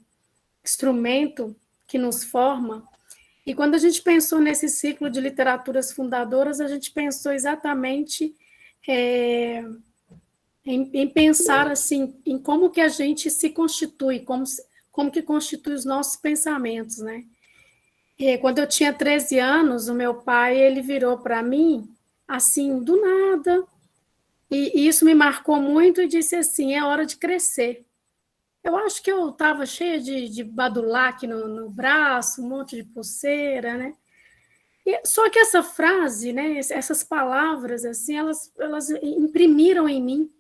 instrumento que nos forma. E quando a gente pensou nesse ciclo de literaturas fundadoras, a gente pensou exatamente em pensar assim, em como que a gente se constitui, como que constitui os nossos pensamentos, né? E quando eu tinha 13 anos, o meu pai ele virou para mim assim, do nada, e isso me marcou muito e disse assim: é hora de crescer. Eu acho que eu estava cheia de badulaque no braço, um monte de pulseira, né? Só que essa frase, né, essas palavras, assim, elas imprimiram em mim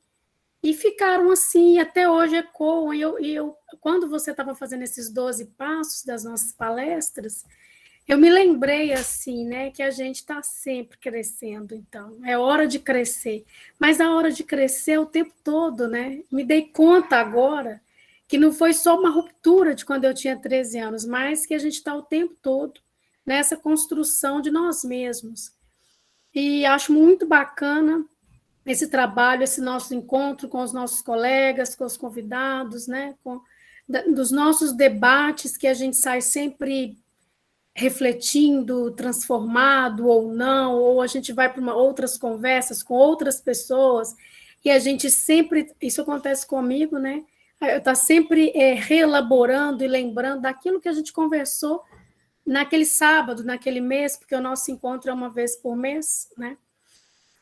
e ficaram assim, e até hoje ecoam. Quando você estava fazendo esses 12 passos das nossas palestras, eu me lembrei assim, né, que a gente está sempre crescendo, então, é hora de crescer. Mas a hora de crescer é o tempo todo, né? Me dei conta agora que não foi só uma ruptura de quando eu tinha 13 anos, mas que a gente está o tempo todo nessa construção de nós mesmos. E acho muito bacana esse trabalho, esse nosso encontro com os nossos colegas, com os convidados, né? Dos nossos debates, que a gente sai sempre refletindo, transformado ou não, ou a gente vai para outras conversas com outras pessoas, e a gente sempre, isso acontece comigo, né? Eu estou sempre reelaborando e lembrando daquilo que a gente conversou naquele sábado, naquele mês, porque o nosso encontro é uma vez por mês, né?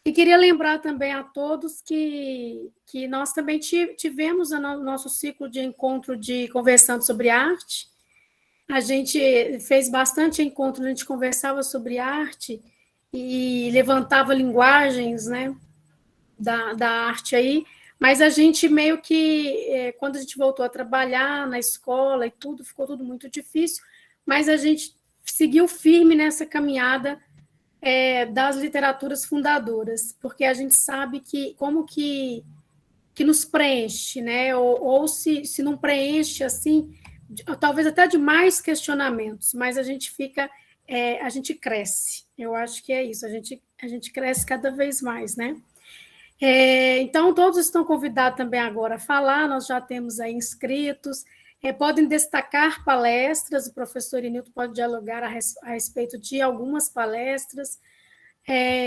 E queria lembrar também a todos que nós também tivemos o nosso ciclo de encontro de conversando sobre arte. A gente fez bastante encontro, a gente conversava sobre arte e levantava linguagens, né, da arte aí, mas a gente meio que, quando a gente voltou a trabalhar na escola e tudo, ficou tudo muito difícil, mas a gente seguiu firme nessa caminhada das literaturas fundadoras, porque a gente sabe que como que nos preenche, né? Ou se não preenche assim talvez até de mais questionamentos, mas a gente fica, a gente cresce. Eu acho que é isso, a gente cresce cada vez mais, né? Então, todos estão convidados também agora a falar, nós já temos aí inscritos, podem destacar palestras, o professor Inilton pode dialogar a respeito de algumas palestras,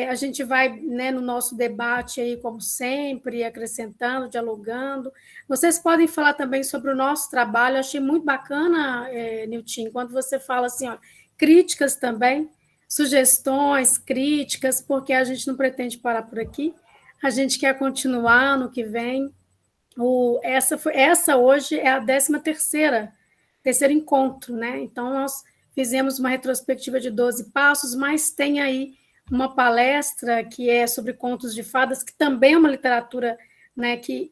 a gente vai, né, no nosso debate aí, como sempre, acrescentando, dialogando. Vocês podem falar também sobre o nosso trabalho. Eu achei muito bacana, Nilton, quando você fala assim, ó, críticas também, sugestões, críticas, porque a gente não pretende parar por aqui. A gente quer continuar no que vem. Essa hoje é a 13º encontro, né? Então, nós fizemos uma retrospectiva de 12 passos, mas tem aí uma palestra que é sobre contos de fadas, que também é uma literatura, né, que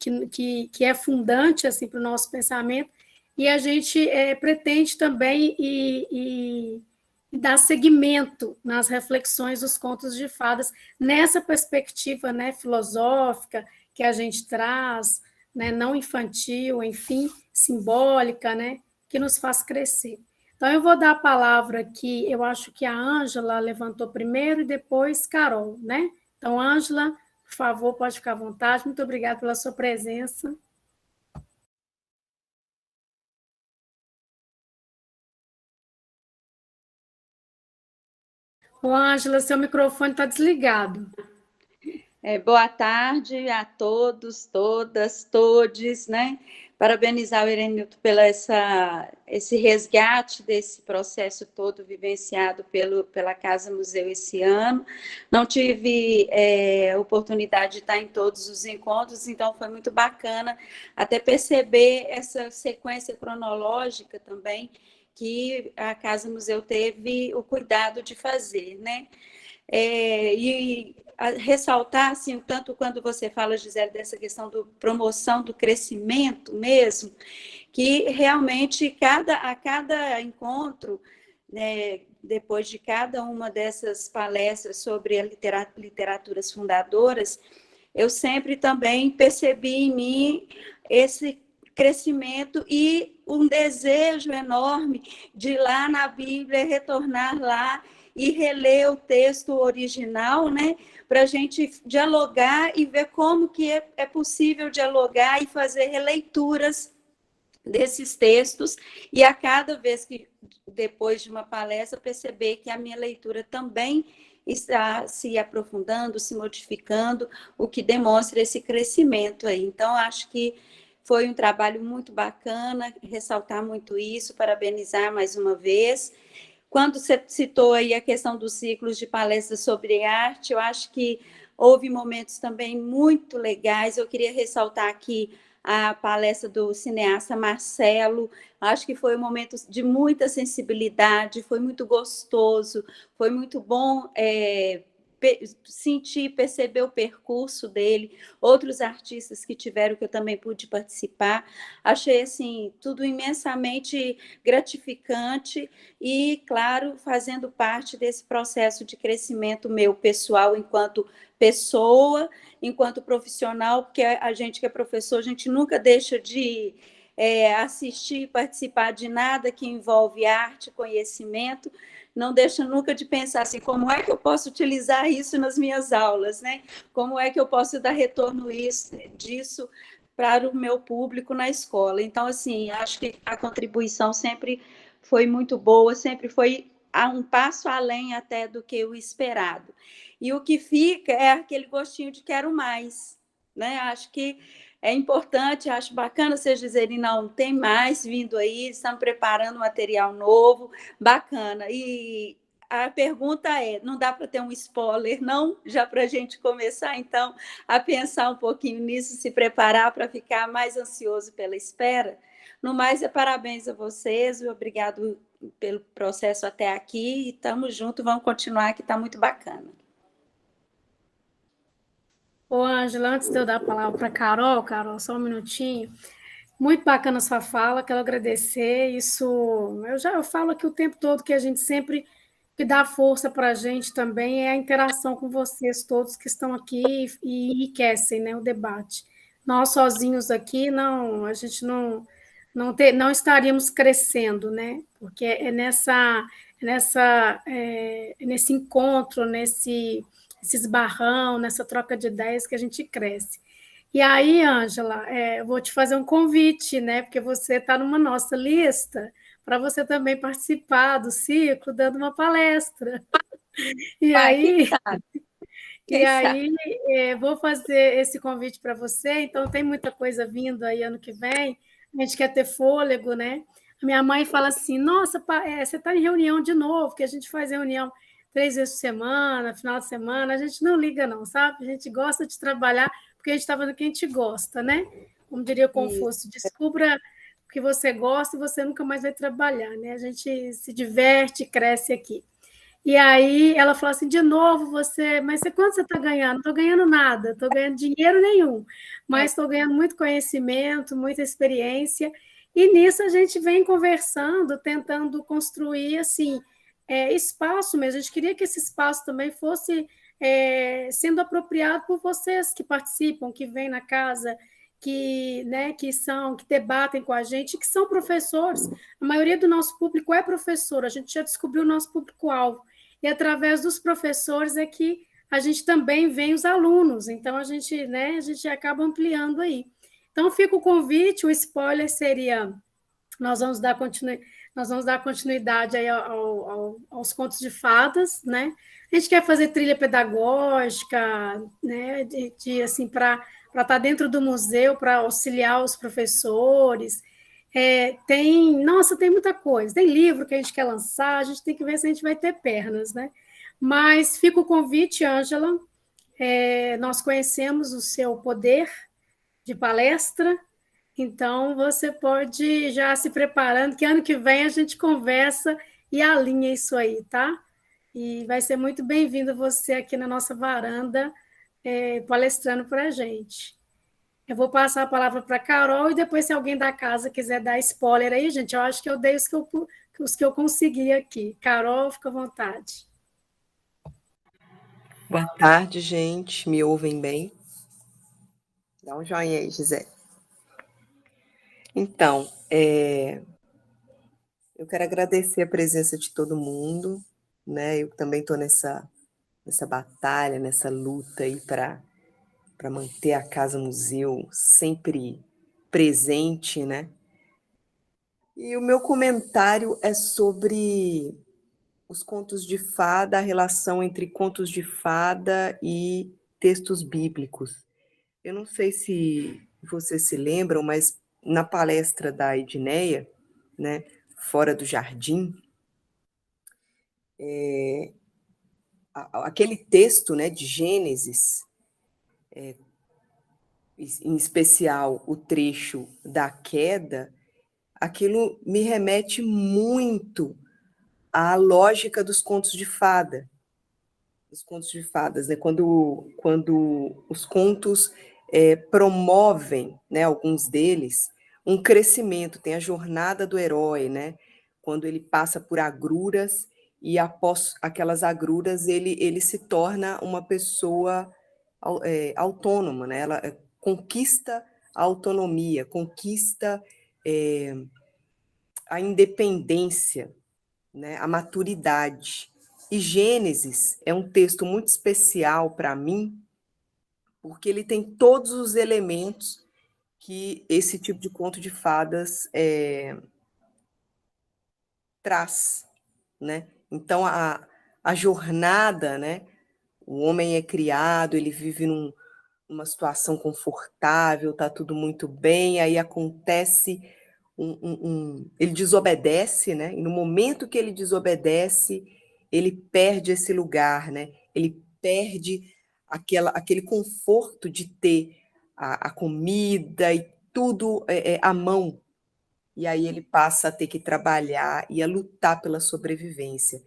é fundante assim, para o nosso pensamento, e a gente pretende também e dar seguimento nas reflexões dos contos de fadas, nessa perspectiva, né, filosófica que a gente traz, né, não infantil, enfim, simbólica, né, que nos faz crescer. Então, eu vou dar a palavra aqui, eu acho que a Ângela levantou primeiro e depois Carol, né? Então, Ângela, por favor, pode ficar à vontade. Muito obrigada pela sua presença. Ô, Ângela, seu microfone está desligado. Boa tarde a todos, todas, todes, né? Parabenizar o Irenilton pelo esse resgate desse processo todo vivenciado pela Casa Museu esse ano. Não tive oportunidade de estar em todos os encontros, então foi muito bacana até perceber essa sequência cronológica também que a Casa Museu teve o cuidado de fazer, né? E ressaltar, assim, tanto quando você fala, Gisele, dessa questão da promoção do crescimento mesmo, que realmente a cada encontro, né, depois de cada uma dessas palestras sobre literaturas fundadoras, eu sempre também percebi em mim esse crescimento e um desejo enorme de ir lá na Bíblia, retornar lá e reler o texto original, né, para a gente dialogar e ver como que é possível dialogar e fazer releituras desses textos, e a cada vez que, depois de uma palestra, perceber que a minha leitura também está se aprofundando, se modificando, o que demonstra esse crescimento aí. Então, acho que foi um trabalho muito bacana, ressaltar muito isso, parabenizar mais uma vez. Quando você citou aí a questão dos ciclos de palestras sobre arte, eu acho que houve momentos também muito legais. Eu queria ressaltar aqui a palestra do cineasta Marcelo. Acho que foi um momento de muita sensibilidade, foi muito gostoso, foi muito bom sentir, perceber o percurso dele, outros artistas que tiveram, que eu também pude participar. Achei, assim, tudo imensamente gratificante e, claro, fazendo parte desse processo de crescimento meu pessoal enquanto pessoa, enquanto profissional, porque a gente que é professor, a gente nunca deixa de assistir e participar de nada que envolve arte, conhecimento, não deixa nunca de pensar assim, como é que eu posso utilizar isso nas minhas aulas, né? Como é que eu posso dar retorno disso para o meu público na escola? Então, assim, acho que a contribuição sempre foi muito boa, sempre foi um passo além até do que o esperado. E o que fica é aquele gostinho de quero mais, né? Acho que é importante, acho bacana vocês dizerem, não, tem mais vindo aí, estão preparando material novo, bacana. E a pergunta é, não dá para ter um spoiler, não? Já para a gente começar, então, a pensar um pouquinho nisso, se preparar para ficar mais ansioso pela espera? No mais, parabéns a vocês, obrigado pelo processo até aqui, e estamos juntos, vamos continuar, que está muito bacana. Ô, Ângela, antes de eu dar a palavra para Carol, só um minutinho. Muito bacana a sua fala, quero agradecer. Isso, eu falo aqui o tempo todo que a gente sempre que dá força para a gente também é a interação com vocês todos que estão aqui e enriquecem, né, o debate. Nós sozinhos aqui, não, a gente não estaríamos crescendo, né? Porque nesse encontro, nesse esbarrão, nessa troca de ideias que a gente cresce. E aí, Ângela, eu vou te fazer um convite, né? Porque você está numa nossa lista para você também participar do ciclo, dando uma palestra. E aí, quem sabe? vou fazer esse convite para você. Então, tem muita coisa vindo aí ano que vem. A gente quer ter fôlego, né? A minha mãe fala assim: Nossa, você está em reunião de novo, que a gente faz reunião 3 vezes por semana, final de semana. A gente não liga, não, sabe? A gente gosta de trabalhar porque a gente está fazendo o que a gente gosta, né? Como diria Confúcio, descubra o que você gosta e você nunca mais vai trabalhar, né? A gente se diverte, cresce aqui. E aí ela falou assim, de novo, quanto você está ganhando? Não estou ganhando nada, estou ganhando dinheiro nenhum, mas estou ganhando muito conhecimento, muita experiência, e nisso a gente vem conversando, tentando construir, assim, espaço mesmo. A gente queria que esse espaço também fosse sendo apropriado por vocês que participam, que vêm na casa, né, que debatem com a gente, que são professores. A maioria do nosso público é professor, a gente já descobriu o nosso público-alvo. E através dos professores é que a gente também vem os alunos, então a gente acaba ampliando aí. Então fica o convite, o spoiler seria, nós vamos dar continuidade aí aos contos de fadas, né? A gente quer fazer trilha pedagógica, né? Assim, para estar dentro do museu, para auxiliar os professores. Tem muita coisa. Tem livro que a gente quer lançar, a gente tem que ver se a gente vai ter pernas, né? Mas fica o convite, Ângela. Nós conhecemos o seu poder de palestra, então você pode já se preparando, que ano que vem a gente conversa e alinha isso aí, tá? E vai ser muito bem-vindo você aqui na nossa varanda, palestrando para a gente. Eu vou passar a palavra para a Carol e depois, se alguém da casa quiser dar spoiler aí, gente, eu acho que eu dei os que eu consegui aqui. Carol, fica à vontade. Boa tarde, gente. Me ouvem bem? Dá um joinha aí, Gisele. Então, eu quero agradecer a presença de todo mundo, né? Eu também estou nessa batalha, nessa luta aí para manter a Casa Museu sempre presente, né? E o meu comentário é sobre os contos de fada, a relação entre contos de fada e textos bíblicos. Eu não sei se vocês se lembram, mas na palestra da Edneia, né, Fora do Jardim, aquele texto, né, de Gênesis, em especial o trecho da queda, aquilo me remete muito à lógica dos contos de fada. Os contos de fadas, né? Quando os contos promovem, né, alguns deles, um crescimento, tem a jornada do herói, né? Quando ele passa por agruras e após aquelas agruras ele se torna uma pessoa autônoma, né? Ela conquista a autonomia, conquista a independência, né? A maturidade. E Gênesis é um texto muito especial para mim, porque ele tem todos os elementos que esse tipo de conto de fadas traz, né? Então, a jornada, né? O homem é criado, ele vive numa situação confortável, tá tudo muito bem, aí acontece ele desobedece, né? E no momento que ele desobedece, ele perde esse lugar, né? Ele perde aquele conforto de ter a comida e tudo à mão. E aí ele passa a ter que trabalhar e a lutar pela sobrevivência.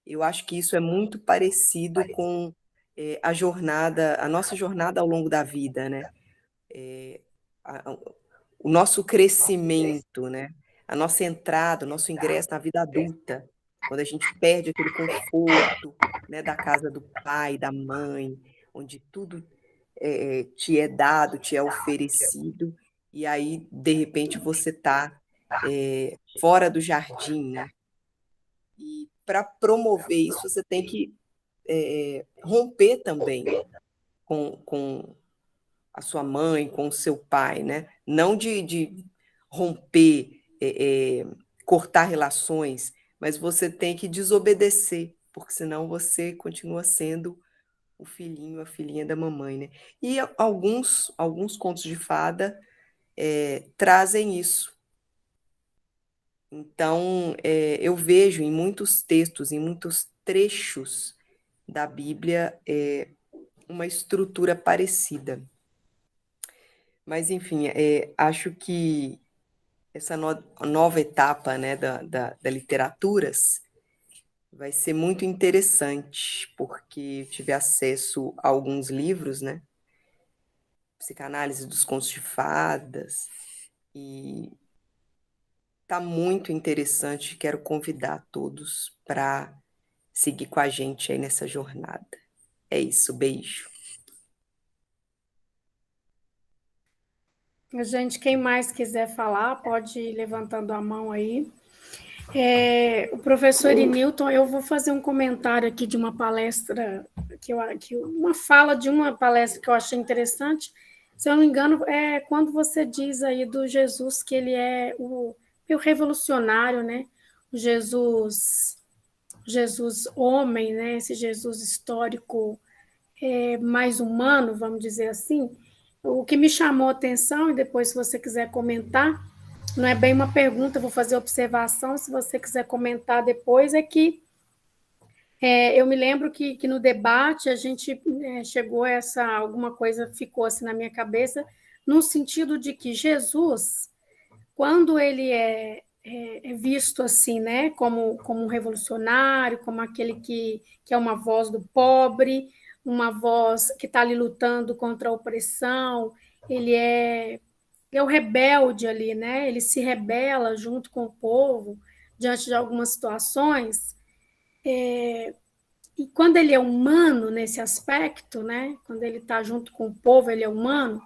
Eu acho que isso é muito parecido com a nossa jornada ao longo da vida, né? O nosso crescimento, né? A nossa entrada, o nosso ingresso na vida adulta, quando a gente perde aquele conforto, né, da casa do pai, da mãe, onde tudo te é dado, te é oferecido, e aí, de repente, você está fora do jardim, né? E para promover isso, você tem que romper também com a sua mãe, com o seu pai, né? Não de romper, cortar relações, mas você tem que desobedecer, porque senão você continua sendo o filhinho, a filhinha da mamãe, né? E alguns contos de fada trazem isso. Então, eu vejo em muitos textos, em muitos trechos da Bíblia, uma estrutura parecida. Mas, enfim, acho que essa nova etapa, né, da literaturas vai ser muito interessante, porque eu tive acesso a alguns livros, né? Psicanálise dos contos de fadas, e tá muito interessante. Quero convidar todos para seguir com a gente aí nessa jornada. É isso, beijo. Gente, quem mais quiser falar, pode ir levantando a mão aí. O professor Newton, eu vou fazer um comentário aqui de uma palestra, uma fala de uma palestra que eu achei interessante. Se eu não me engano, é quando você diz aí do Jesus que ele é o revolucionário, né? O Jesus homem, né? Esse Jesus histórico mais humano, vamos dizer assim. O que me chamou a atenção, e depois, se você quiser comentar, não é bem uma pergunta, vou fazer observação, se você quiser comentar depois, é que eu me lembro que no debate a gente chegou a alguma coisa ficou assim na minha cabeça, no sentido de que Jesus, quando ele é visto assim, né, como um revolucionário, como aquele que é uma voz do pobre, uma voz que está ali lutando contra a opressão, ele é o rebelde ali, né? Ele se rebela junto com o povo diante de algumas situações. E quando ele é humano nesse aspecto, né? Quando ele está junto com o povo, ele é humano.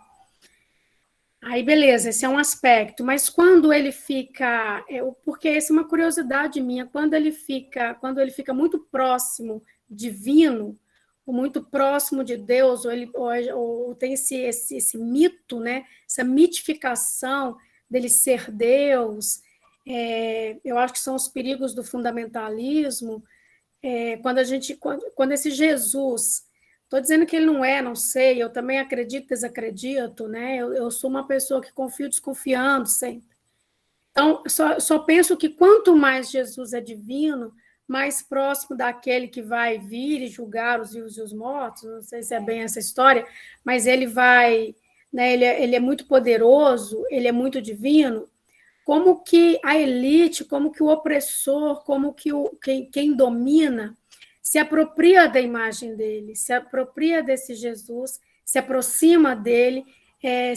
Aí, beleza, esse é um aspecto. Mas quando ele fica, porque essa é uma curiosidade minha, quando ele fica muito próximo divino, ou muito próximo de Deus, ou tem esse mito, né? Essa mitificação dele ser Deus, eu acho que são os perigos do fundamentalismo. Quando esse Jesus, estou dizendo que ele não sei, eu também acredito, desacredito, né? Eu sou uma pessoa que confio desconfiando sempre. Então, só penso que quanto mais Jesus é divino, mais próximo daquele que vai vir e julgar os vivos e os mortos, não sei se é bem essa história, mas ele vai, né, ele é muito poderoso, ele é muito divino, como que a elite, como que o opressor, como que quem domina se apropria da imagem dele, se apropria desse Jesus, se aproxima dele,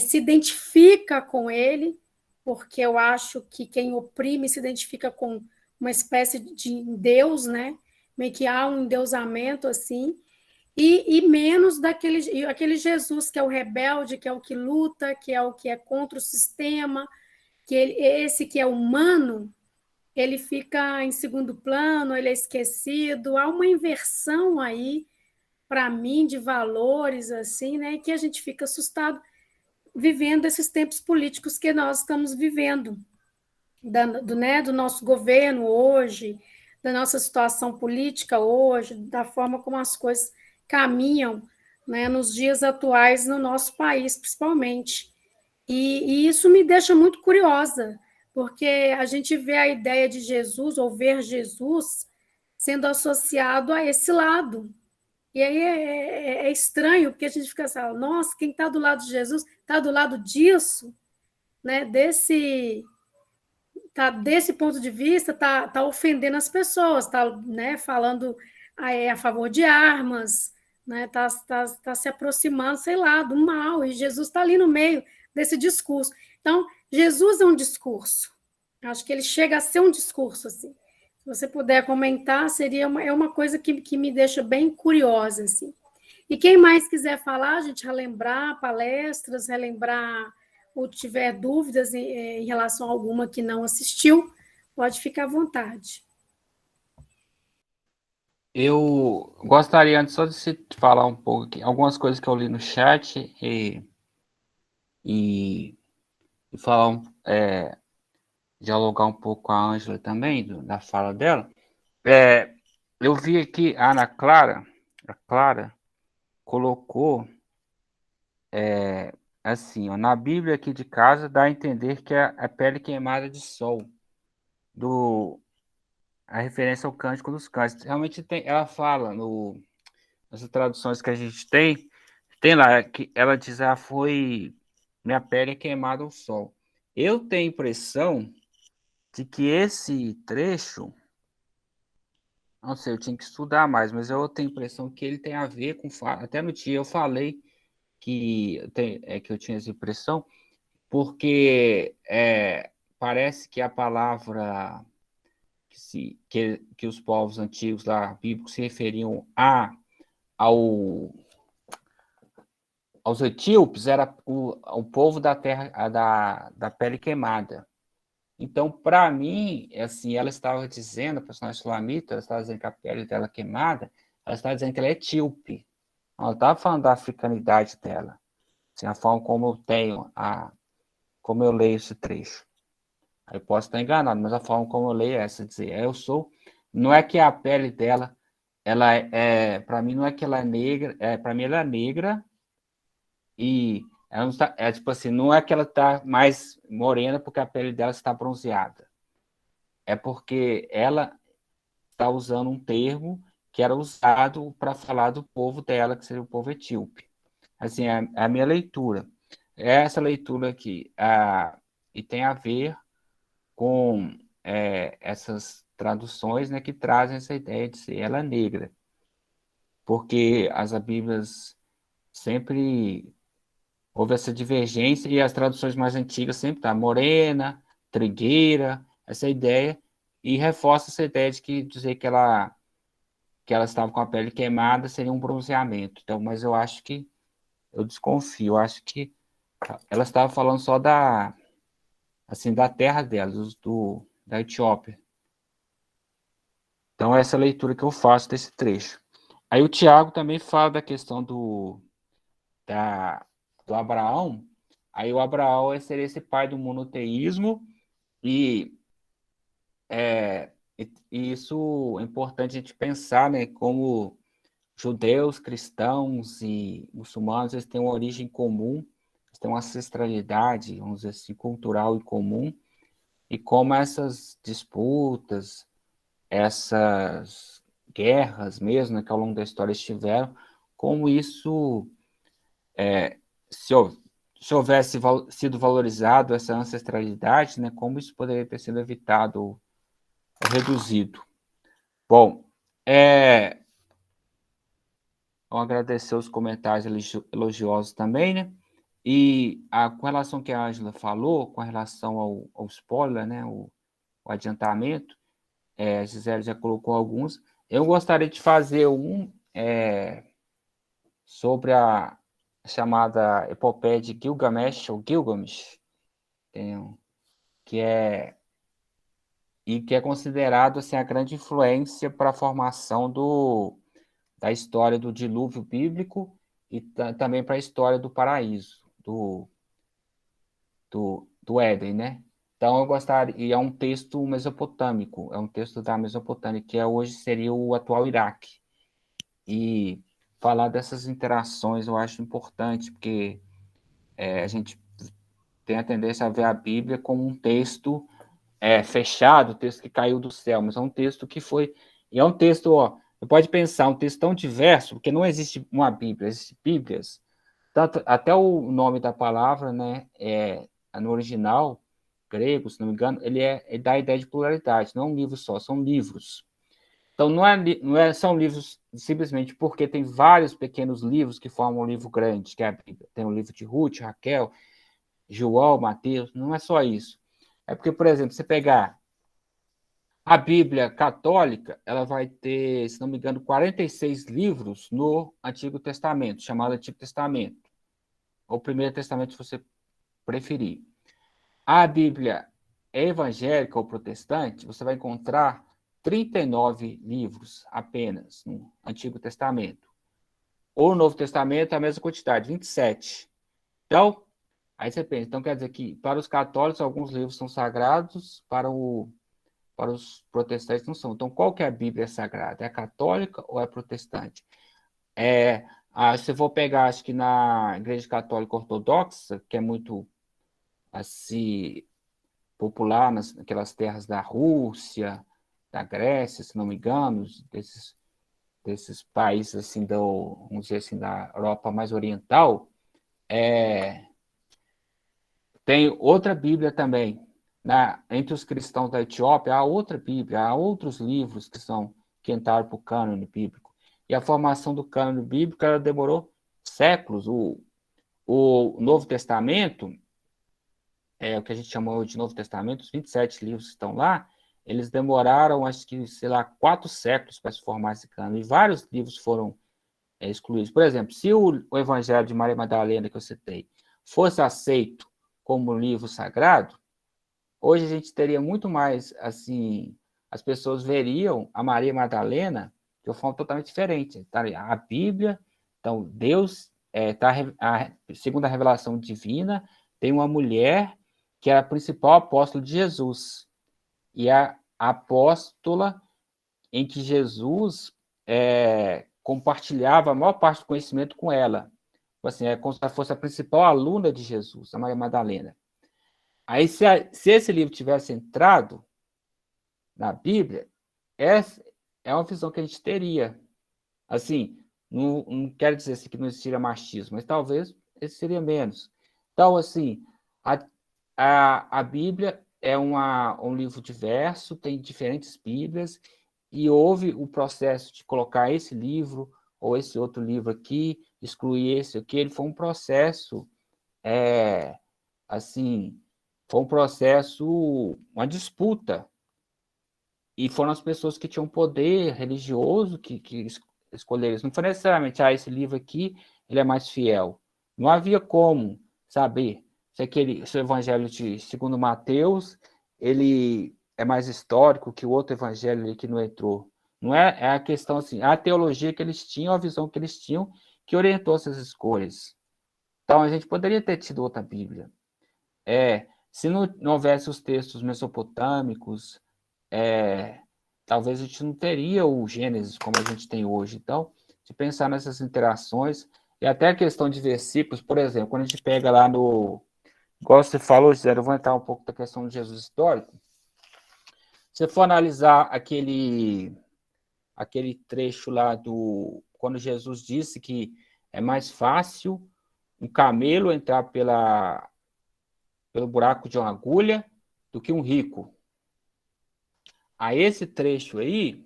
se identifica com ele, porque eu acho que quem oprime se identifica com uma espécie de Deus, né? Meio que há um endeusamento assim, e menos aquele Jesus que é o rebelde, que é o que luta, que é o que é contra o sistema, que esse que é humano, ele fica em segundo plano, ele é esquecido, há uma inversão aí, para mim, de valores, assim, né, que a gente fica assustado vivendo esses tempos políticos que nós estamos vivendo, do nosso governo hoje, da nossa situação política hoje, da forma como as coisas caminham, né, nos dias atuais no nosso país, principalmente. E isso me deixa muito curiosa, porque a gente vê a ideia de Jesus, ou ver Jesus, sendo associado a esse lado. E aí é estranho, porque a gente fica assim, nossa, quem está do lado de Jesus está do lado disso, né? Desse ponto de vista, está ofendendo as pessoas, está, né, falando a favor de armas, né? Tá se aproximando, sei lá, do mal, e Jesus está ali no meio desse discurso. Então, Jesus é um discurso. Acho que ele chega a ser um discurso, assim. Se você puder comentar, seria uma coisa que me deixa bem curiosa, assim. E quem mais quiser falar, a gente relembrar palestras, relembrar ou tiver dúvidas em relação a alguma que não assistiu, pode ficar à vontade. Eu gostaria, antes só de se falar um pouco aqui, algumas coisas que eu li no chat e falar, dialogar um pouco com a Ângela também, da fala dela. Eu vi aqui a Ana Clara, a Clara colocou assim, ó, na Bíblia aqui de casa dá a entender que é a pele queimada de sol, a referência ao Cântico dos Cânticos. Realmente tem, ela fala nas traduções que a gente tem lá que ela diz, foi minha pele é queimada ao sol. Eu tenho a impressão de que esse trecho, não sei, eu tinha que estudar mais, mas eu tenho a impressão que ele tem a ver com, até no dia eu falei que eu tinha essa impressão, porque parece que a palavra que os povos antigos lá, bíblicos, se referiam aos etíopes, era o povo da terra da pele queimada. Então, para mim, assim, ela estava dizendo, a personagem sulamita, ela estava dizendo que a pele dela queimada, ela estava dizendo que ela é etíope. Ela estava falando da africanidade dela. Assim, a forma como eu leio esse trecho. Aí eu posso estar enganado, mas a forma como eu leio é essa, dizer, não é que a pele dela, para mim não é que ela é negra, para mim ela é negra e ela não está, tipo assim, não é que ela está mais morena porque a pele dela está bronzeada. É porque ela está usando um termo que era usado para falar do povo dela, que seria o povo etíope. Assim, é a minha leitura. É essa leitura aqui. E tem a ver com essas traduções, né, que trazem essa ideia de ser ela negra. Porque as Bíblias sempre houve essa divergência e as traduções mais antigas sempre tá morena, trigueira, essa ideia, e reforça essa ideia de que dizer que ela estava com a pele queimada seria um bronzeamento. Então, mas eu desconfio, eu acho que ela estava falando só da terra dela, da Etiópia. Então, essa é a leitura que eu faço desse trecho. Aí o Tiago também fala da questão do Abraão. Aí o Abraão seria esse pai do monoteísmo e, e isso é importante a gente pensar, né, como judeus, cristãos e muçulmanos, eles têm uma origem comum, eles têm uma ancestralidade, vamos dizer assim, cultural em comum, e como essas disputas, essas guerras mesmo, né, que ao longo da história estiveram, como isso, se houvesse sido valorizado essa ancestralidade, né, como isso poderia ter sido evitado ou reduzido. Bom, vamos agradecer os comentários elogiosos também, né? E com relação ao que a Ângela falou, com relação ao spoiler, né, o adiantamento, a Gisele já colocou alguns. Eu gostaria de fazer sobre a chamada epopeia de Gilgamesh, ou Gilgamesh, que é considerado assim, a grande influência para a formação da história do dilúvio bíblico e também para a história do paraíso, do Éden, né? Então, eu gostaria, e é um texto mesopotâmico, é um texto da Mesopotâmia, que hoje seria o atual Iraque. E falar dessas interações eu acho importante, porque a gente tem a tendência a ver a Bíblia como um texto fechado, texto que caiu do céu, mas é um texto que foi... E é um texto, você pode pensar, um texto tão diverso, porque não existe uma Bíblia, existem Bíblias. Tanto, até o nome da palavra, né, no original grego, se não me engano, ele dá a ideia de pluralidade, não é um livro só, são livros. Então, são livros simplesmente porque tem vários pequenos livros que formam um livro grande, que é a Bíblia. Tem o livro de Ruth, Raquel, João, Mateus, não é só isso. É porque, por exemplo, você pegar a Bíblia católica, ela vai ter, se não me engano, 46 livros no Antigo Testamento, chamado Antigo Testamento. O Primeiro Testamento, se você preferir. A Bíblia evangélica ou protestante, você vai encontrar 39 livros apenas no Antigo Testamento. Ou no Novo Testamento, a mesma quantidade, 27. Então, aí você pensa, então quer dizer que para os católicos alguns livros são sagrados, para os protestantes não são. Então, qual que é a Bíblia sagrada? É católica ou é protestante? Se eu for pegar, acho que na Igreja Católica Ortodoxa, que é muito assim, popular naquelas terras da Rússia, da Grécia, se não me engano, desses países assim, vamos dizer assim, da Europa mais oriental, tem outra Bíblia também. Entre os cristãos da Etiópia, há outra Bíblia, há outros livros que entraram para o cânone bíblico. E a formação do cânone bíblico ela demorou séculos. O Novo Testamento, o que a gente chamou de Novo Testamento, os 27 livros que estão lá, eles demoraram, acho que, 4 séculos para se formar esse cânone. E vários livros foram excluídos. Por exemplo, se o Evangelho de Maria Madalena, que eu citei, fosse aceito como livro sagrado, hoje a gente teria muito mais, assim, as pessoas veriam a Maria Madalena de uma forma totalmente diferente. Tá? A Bíblia, então, Deus, segundo a revelação divina, tem uma mulher que era a principal apóstola de Jesus, e a apóstola em que Jesus compartilhava a maior parte do conhecimento com ela. Assim, é como se ela fosse a principal aluna de Jesus, a Maria Madalena. Aí, se esse livro tivesse entrado na Bíblia, essa é uma visão que a gente teria. Assim, não quero dizer assim que não existiria machismo, mas talvez esse seria menos. Então, assim, a Bíblia é um livro diverso, tem diferentes Bíblias, e houve o processo de colocar esse livro ou esse outro livro aqui, excluir esse aqui, ele foi um processo, assim, foi um processo, uma disputa, e foram as pessoas que tinham poder religioso que escolheram isso. Não foi necessariamente, esse livro aqui, ele é mais fiel. Não havia como saber se o evangelho segundo Mateus, ele é mais histórico que o outro evangelho ali que não entrou. Não é a questão assim, a teologia que eles tinham, a visão que eles tinham, que orientou essas escolhas. Então, a gente poderia ter tido outra Bíblia. Se não houvesse os textos mesopotâmicos, talvez a gente não teria o Gênesis como a gente tem hoje. Então, se pensar nessas interações, e até a questão de versículos, por exemplo, quando a gente pega lá igual você falou, Gisele, eu vou entrar um pouco da questão de Jesus histórico. Se você for analisar aquele trecho lá quando Jesus disse que é mais fácil um camelo entrar pelo buraco de uma agulha do que um rico. A esse trecho aí,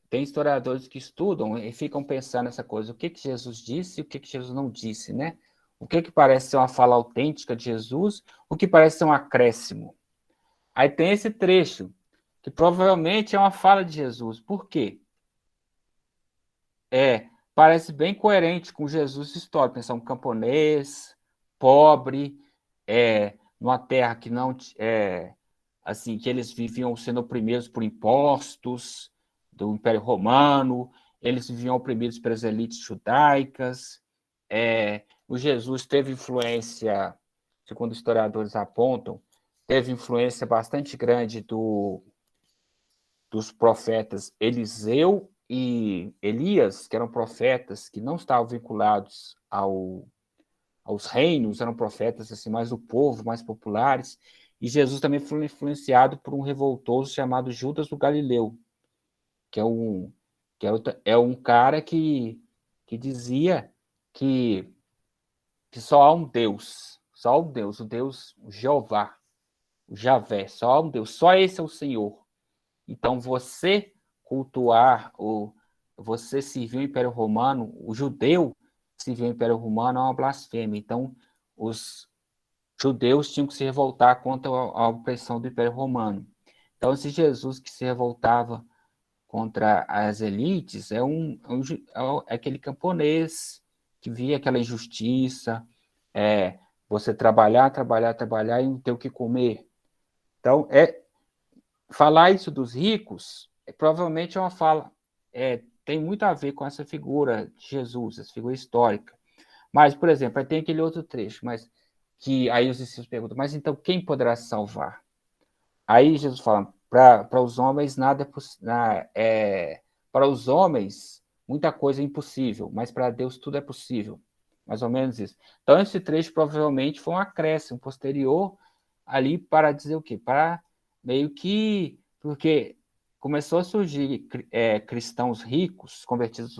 tem historiadores que estudam e ficam pensando nessa coisa, o que Jesus disse e o que Jesus não disse, né? O que parece ser uma fala autêntica de Jesus, o que parece ser um acréscimo. Aí tem esse trecho, que provavelmente é uma fala de Jesus. Por quê? Parece bem coerente com Jesus histórico. Pensar um camponês, pobre, numa terra que não... assim, que eles viviam sendo oprimidos por impostos do Império Romano, eles viviam oprimidos pelas elites judaicas. O Jesus teve influência, segundo historiadores apontam, teve influência bastante grande dos profetas Eliseu e Elias, que eram profetas que não estavam vinculados aos reinos, eram profetas assim, mais do povo, mais populares. E Jesus também foi influenciado por um revoltoso chamado Judas do Galileu, que é um cara que dizia que só há um Deus, o Deus Jeová, o Javé, só há um Deus, só esse é o Senhor. Então, você cultuar, você servir o Império Romano, o judeu servir o Império Romano é uma blasfêmia. Então, os judeus tinham que se revoltar contra a opressão do Império Romano. Então, esse Jesus que se revoltava contra as elites é aquele camponês que via aquela injustiça, você trabalhar, trabalhar, trabalhar e não ter o que comer. Então, falar isso dos ricos, provavelmente é uma fala, tem muito a ver com essa figura de Jesus, essa figura histórica. Mas, por exemplo, aí tem aquele outro trecho, mas que aí os discípulos perguntam, mas então quem poderá se salvar? Aí Jesus fala, para os homens nada para os homens muita coisa é impossível, mas para Deus tudo é possível. Mais ou menos isso. Então, esse trecho provavelmente foi um acréscimo posterior ali para dizer o quê? Para meio que... Porque começou a surgir cristãos ricos, convertidos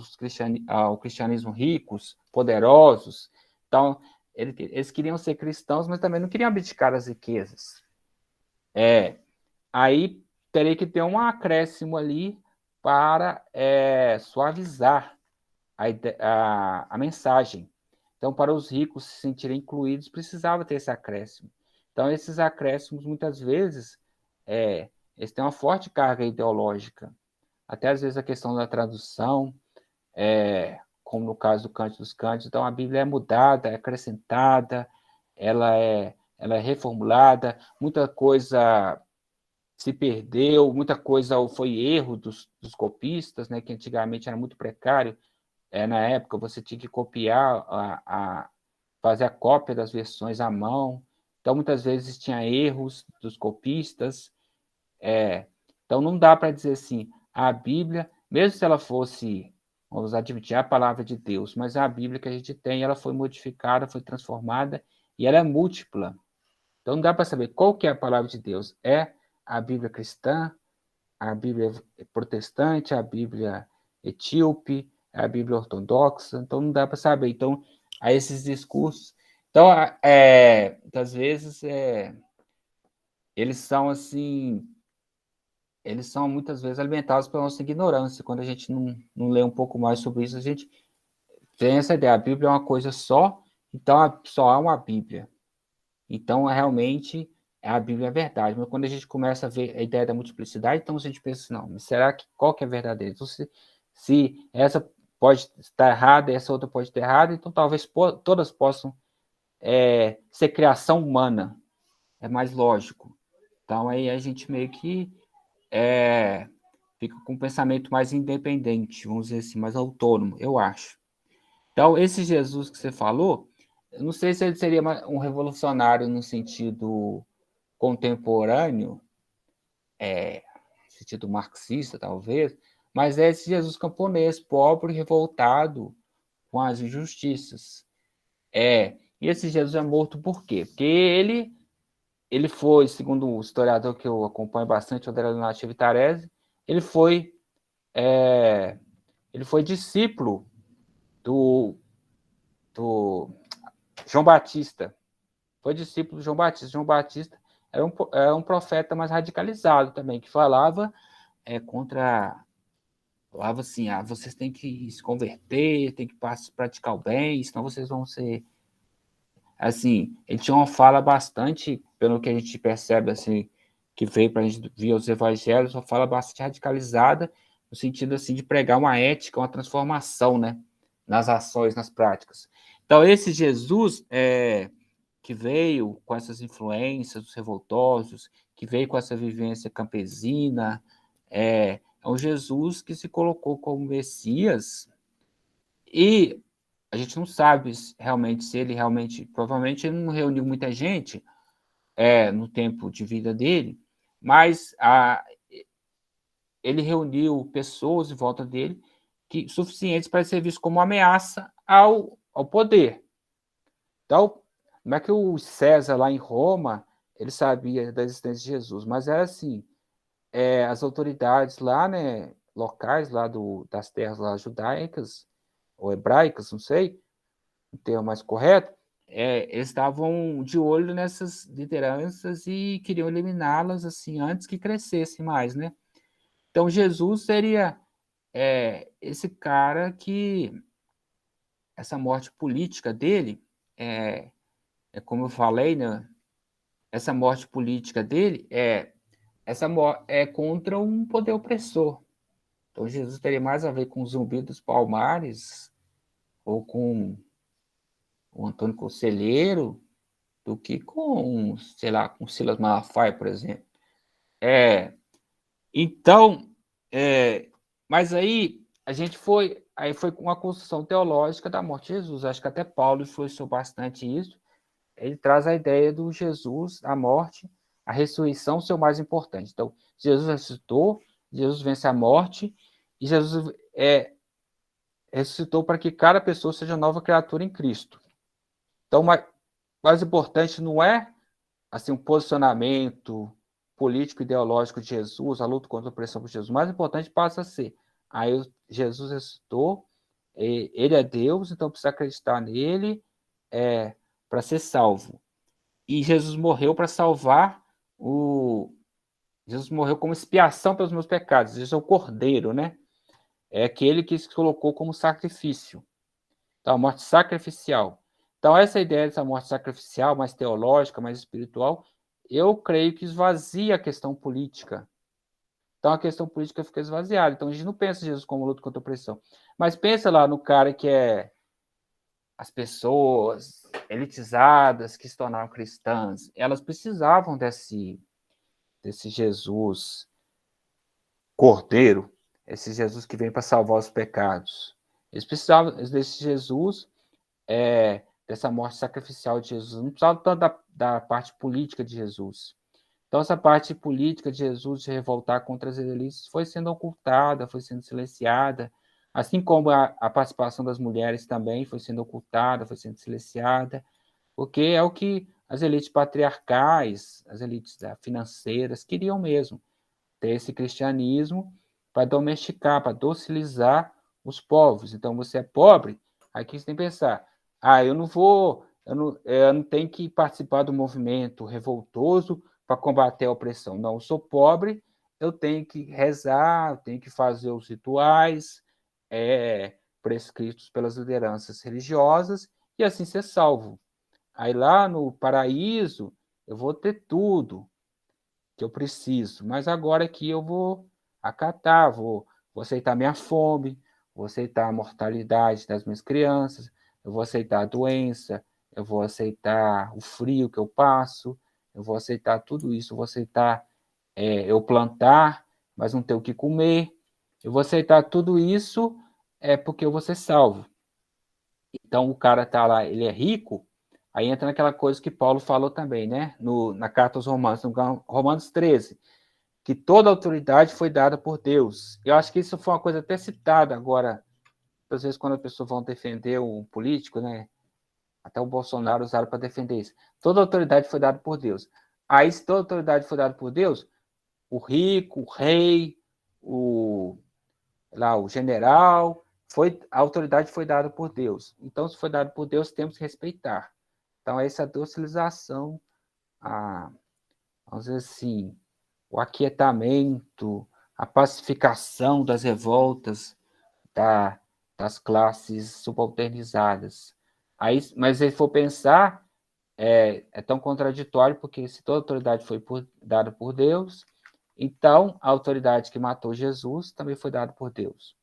ao cristianismo ricos, poderosos. Então, eles queriam ser cristãos, mas também não queriam abdicar das riquezas. Aí teria que ter um acréscimo ali para suavizar a mensagem. Então, para os ricos se sentirem incluídos, precisava ter esse acréscimo. Então, esses acréscimos, muitas vezes, eles têm uma forte carga ideológica. Até, às vezes, a questão da tradução, como no caso do Cântico dos Cânticos. Então, a Bíblia é mudada, é acrescentada, ela é reformulada, muita coisa se perdeu, muita coisa foi erro dos copistas, né, que antigamente era muito precário. Na época, você tinha que copiar, fazer a cópia das versões à mão. Então, muitas vezes tinha erros dos copistas. Então, não dá para dizer assim, a Bíblia, mesmo se ela fosse, vamos admitir, a palavra de Deus, mas a Bíblia que a gente tem, ela foi modificada, foi transformada, e ela é múltipla. Então, não dá para saber qual que é a palavra de Deus. É a Bíblia cristã, a Bíblia protestante, a Bíblia etíope, a Bíblia ortodoxa. Então, não dá para saber. Então, há esses discursos. Então, às vezes, eles são assim, eles são muitas vezes alimentados pela nossa ignorância. Quando a gente não lê um pouco mais sobre isso, a gente tem essa ideia. A Bíblia é uma coisa só, então só há uma Bíblia. Então, realmente, a Bíblia é verdade. Mas quando a gente começa a ver a ideia da multiplicidade, então a gente pensa assim, não, mas será que qual que é verdadeiro? Então, se essa pode estar errada, essa outra pode estar errada, então talvez todas possam ser criação humana. É mais lógico. Então, aí a gente meio que fica com um pensamento mais independente, vamos dizer assim, mais autônomo, eu acho. Então, esse Jesus que você falou, eu não sei se ele seria um revolucionário no sentido contemporâneo, no sentido marxista, talvez, mas é esse Jesus camponês, pobre, revoltado com as injustiças. E esse Jesus é morto por quê? Porque ele foi, segundo o historiador que eu acompanho bastante, o Adriano Nativo Vitarese, ele foi discípulo do João Batista. Foi discípulo de João Batista. João Batista era um profeta mais radicalizado também, que falava falava assim, vocês têm que se converter, têm que praticar o bem, senão vocês vão ser... Assim, ele tinha uma fala bastante, pelo que a gente percebe, assim, que veio para a gente ver os evangelhos, uma fala bastante radicalizada, no sentido, assim, de pregar uma ética, uma transformação, né, nas ações, nas práticas. Então, esse Jesus que veio com essas influências dos revoltosos, que veio com essa vivência campesina, é um Jesus que se colocou como Messias, e a gente não sabe realmente se ele realmente, provavelmente ele não reuniu muita gente no tempo de vida dele, mas ele reuniu pessoas em volta dele suficientes para ser visto como uma ameaça ao poder. Então, não é que o César lá em Roma, ele sabia da existência de Jesus, mas era assim, as autoridades lá, né, locais lá das terras lá judaicas, ou hebraicas, não sei, o termo mais correto, eles estavam de olho nessas lideranças e queriam eliminá-las assim antes que crescessem mais, né? Então Jesus seria esse cara que essa morte política dele como eu falei, né? Essa morte política dele é contra um poder opressor. Então Jesus teria mais a ver com o Zumbi dos Palmares ou com o Antônio Conselheiro do que com, sei lá, com Silas Malafaia, por exemplo. Então, mas aí foi com a construção teológica da morte de Jesus. Acho que até Paulo influenciou bastante isso. Ele traz a ideia do Jesus, a morte, a ressurreição ser o mais importante. Então, Jesus ressuscitou, Jesus vence a morte, e Jesus ressuscitou para que cada pessoa seja nova criatura em Cristo. Então, mais importante não é assim, um posicionamento político, ideológico de Jesus, a luta contra a opressão por Jesus. O mais importante passa a ser, aí Jesus ressuscitou, ele é Deus, então precisa acreditar nele para ser salvo. E Jesus morreu para salvar Jesus morreu como expiação pelos meus pecados. Jesus é o Cordeiro, né? É aquele que se colocou como sacrifício. Então, a morte sacrificial. Então, essa ideia dessa morte sacrificial, mais teológica, mais espiritual, eu creio que esvazia a questão política. Então, a questão política fica esvaziada. Então, a gente não pensa em Jesus como luta contra a opressão. Mas pensa lá no cara que é as pessoas elitizadas que se tornaram cristãs. Elas precisavam desse Jesus Cordeiro, esse Jesus que vem para salvar os pecados. Eles precisavam desse Jesus, dessa morte sacrificial de Jesus. Não precisava tanto da parte política de Jesus. Então, essa parte política de Jesus de revoltar contra as elites foi sendo ocultada, foi sendo silenciada, assim como a participação das mulheres também foi sendo ocultada, foi sendo silenciada, porque é o que as elites patriarcais, as elites financeiras queriam mesmo, ter esse cristianismo para domesticar, para docilizar os povos. Então, você é pobre, aqui você tem que pensar, eu não tenho que participar do movimento revoltoso para combater a opressão. Não, eu sou pobre, eu tenho que rezar, eu tenho que fazer os rituais prescritos pelas lideranças religiosas e assim ser salvo. Aí lá no paraíso, eu vou ter tudo que eu preciso, mas agora aqui eu vou acatar, vou aceitar minha fome, vou aceitar a mortalidade das minhas crianças, eu vou aceitar a doença, eu vou aceitar o frio que eu passo, eu vou aceitar tudo isso, eu vou aceitar eu plantar, mas não ter o que comer, eu vou aceitar tudo isso porque eu vou ser salvo. Então o cara tá lá, ele é rico, aí entra naquela coisa que Paulo falou também, né? Na carta aos Romanos, no Romanos 13, que toda autoridade foi dada por Deus. Eu acho que isso foi uma coisa até citada agora, às vezes quando as pessoas vão defender um político, né? Até o Bolsonaro usaram para defender isso. Toda autoridade foi dada por Deus. Aí, se toda autoridade foi dada por Deus, o rico, o rei, o general, a autoridade foi dada por Deus. Então, se foi dada por Deus, temos que respeitar. Então, essa docilização, vamos dizer assim, o aquietamento, a pacificação das revoltas das classes subalternizadas. Mas se for pensar, é tão contraditório, porque se toda autoridade foi dada por Deus, então a autoridade que matou Jesus também foi dada por Deus.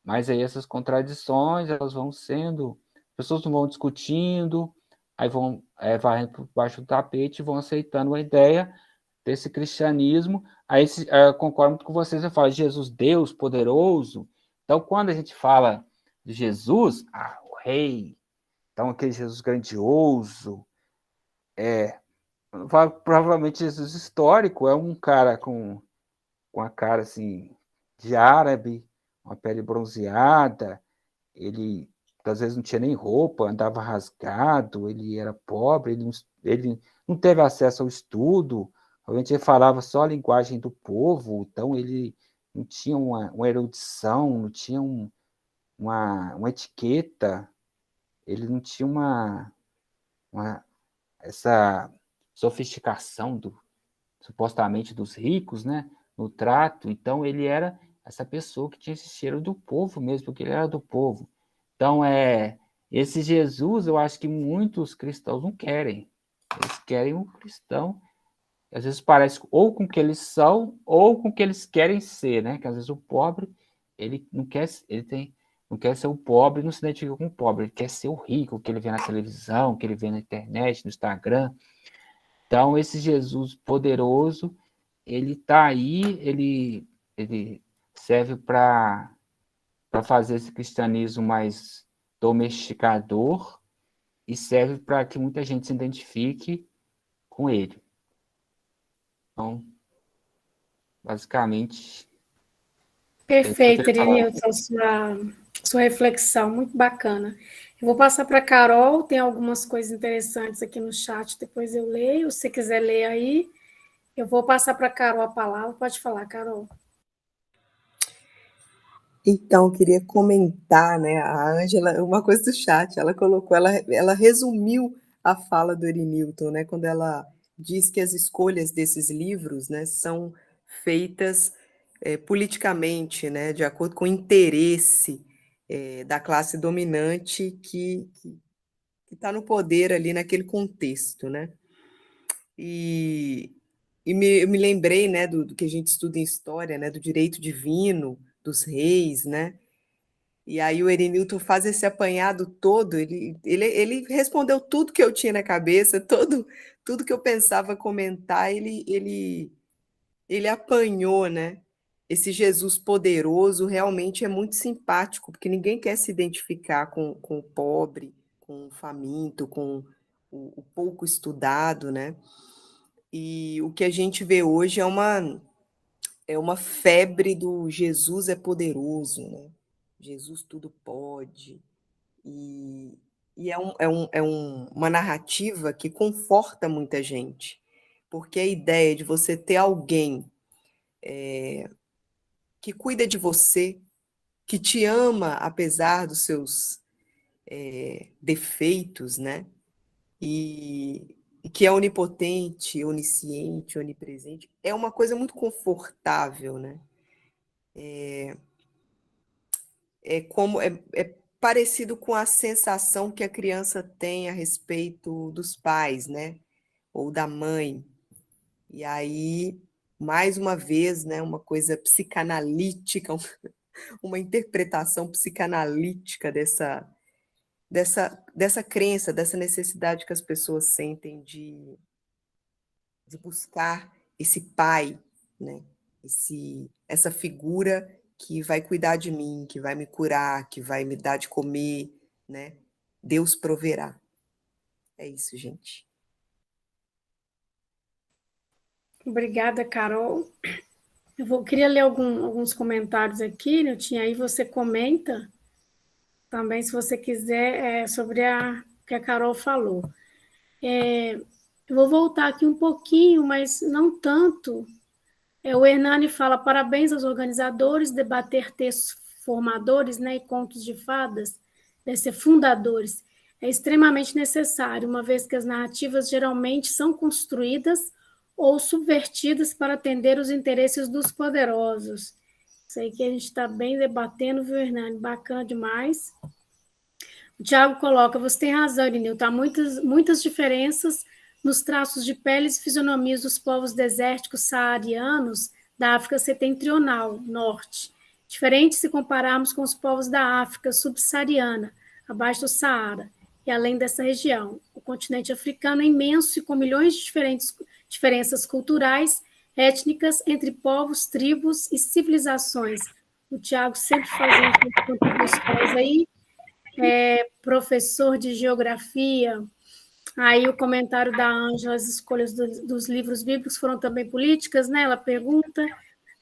Mas aí essas contradições, elas vão sendo, as pessoas não vão discutindo, aí vão varrendo por baixo do tapete e vão aceitando a ideia desse cristianismo. Aí eu concordo muito com vocês, eu falo de Jesus, Deus poderoso. Então, quando a gente fala de Jesus, o rei, então aquele Jesus grandioso, provavelmente Jesus histórico é um cara com a cara assim de árabe, uma pele bronzeada, ele às vezes não tinha nem roupa, andava rasgado, ele era pobre, ele não teve acesso ao estudo, realmente ele falava só a linguagem do povo, então ele não tinha uma erudição, não tinha uma etiqueta, ele não tinha essa sofisticação supostamente dos ricos, né, no trato. Então ele era essa pessoa que tinha esse cheiro do povo mesmo, porque ele era do povo. Então esse Jesus, eu acho que muitos cristãos não querem. Eles querem um cristão, às vezes parece ou com o que eles são ou com o que eles querem ser, né? Que às vezes o pobre ele não quer, ele tem não quer ser o pobre, não se identifica com o pobre, ele quer ser o rico, que ele vê na televisão, que ele vê na internet, no Instagram. Então, esse Jesus poderoso, ele está aí, ele serve para fazer esse cristianismo mais domesticador e serve para que muita gente se identifique com ele. Então, basicamente... Perfeito, Irenilton, sua reflexão, muito bacana. Eu vou passar para a Carol, tem algumas coisas interessantes aqui no chat, depois eu leio, se você quiser ler aí, eu vou passar para a Carol a palavra, pode falar, Carol. Então, eu queria comentar, né, a Ângela, uma coisa do chat, ela colocou, ela resumiu a fala do Irenilton, né, quando ela diz que as escolhas desses livros, né, são feitas politicamente, né, de acordo com o interesse da classe dominante que está no poder ali naquele contexto, né? E eu me lembrei, né, do que a gente estuda em história, né, do direito divino, dos reis, né? E aí o Erenilton faz esse apanhado todo, ele respondeu tudo que eu tinha na cabeça, tudo que eu pensava comentar, ele apanhou, né? Esse Jesus poderoso realmente é muito simpático, porque ninguém quer se identificar com o pobre, com o faminto, com o pouco estudado, né? E o que a gente vê hoje é uma febre do Jesus é poderoso, né? Jesus tudo pode. E, uma narrativa que conforta muita gente, porque a ideia de você ter alguém que cuida de você, que te ama apesar dos seus defeitos, né? E que é onipotente, onisciente, onipresente, é uma coisa muito confortável, né? É parecido com a sensação que a criança tem a respeito dos pais, né? Ou da mãe. E aí, mais uma vez, né, uma coisa psicanalítica, uma interpretação psicanalítica dessa crença, dessa necessidade que as pessoas sentem de buscar esse pai, né? Essa figura que vai cuidar de mim, que vai me curar, que vai me dar de comer, né? Deus proverá. É isso, gente. Obrigada, Carol. Queria ler alguns comentários aqui, Nilton, aí você comenta também, se você quiser, sobre o que a Carol falou. Eu vou voltar aqui um pouquinho, mas não tanto. O Hernani fala, parabéns aos organizadores, debater textos formadores, né, e contos de fadas, deve ser fundadores, é extremamente necessário, uma vez que as narrativas geralmente são construídas ou subvertidas para atender os interesses dos poderosos. Isso aí que a gente está bem debatendo, viu, Hernani? Bacana demais. O Tiago coloca, você tem razão, Irinilton, há muitas diferenças nos traços de peles e fisionomias dos povos desérticos saarianos da África setentrional, norte. Diferente se compararmos com os povos da África subsaariana, abaixo do Saara, e além dessa região. O continente africano é imenso e com milhões de diferenças culturais, étnicas, entre povos, tribos e civilizações. O Tiago sempre fazendo contribuições aí, professor de geografia. Aí o comentário da Ângela, as escolhas dos livros bíblicos foram também políticas, né? Ela pergunta,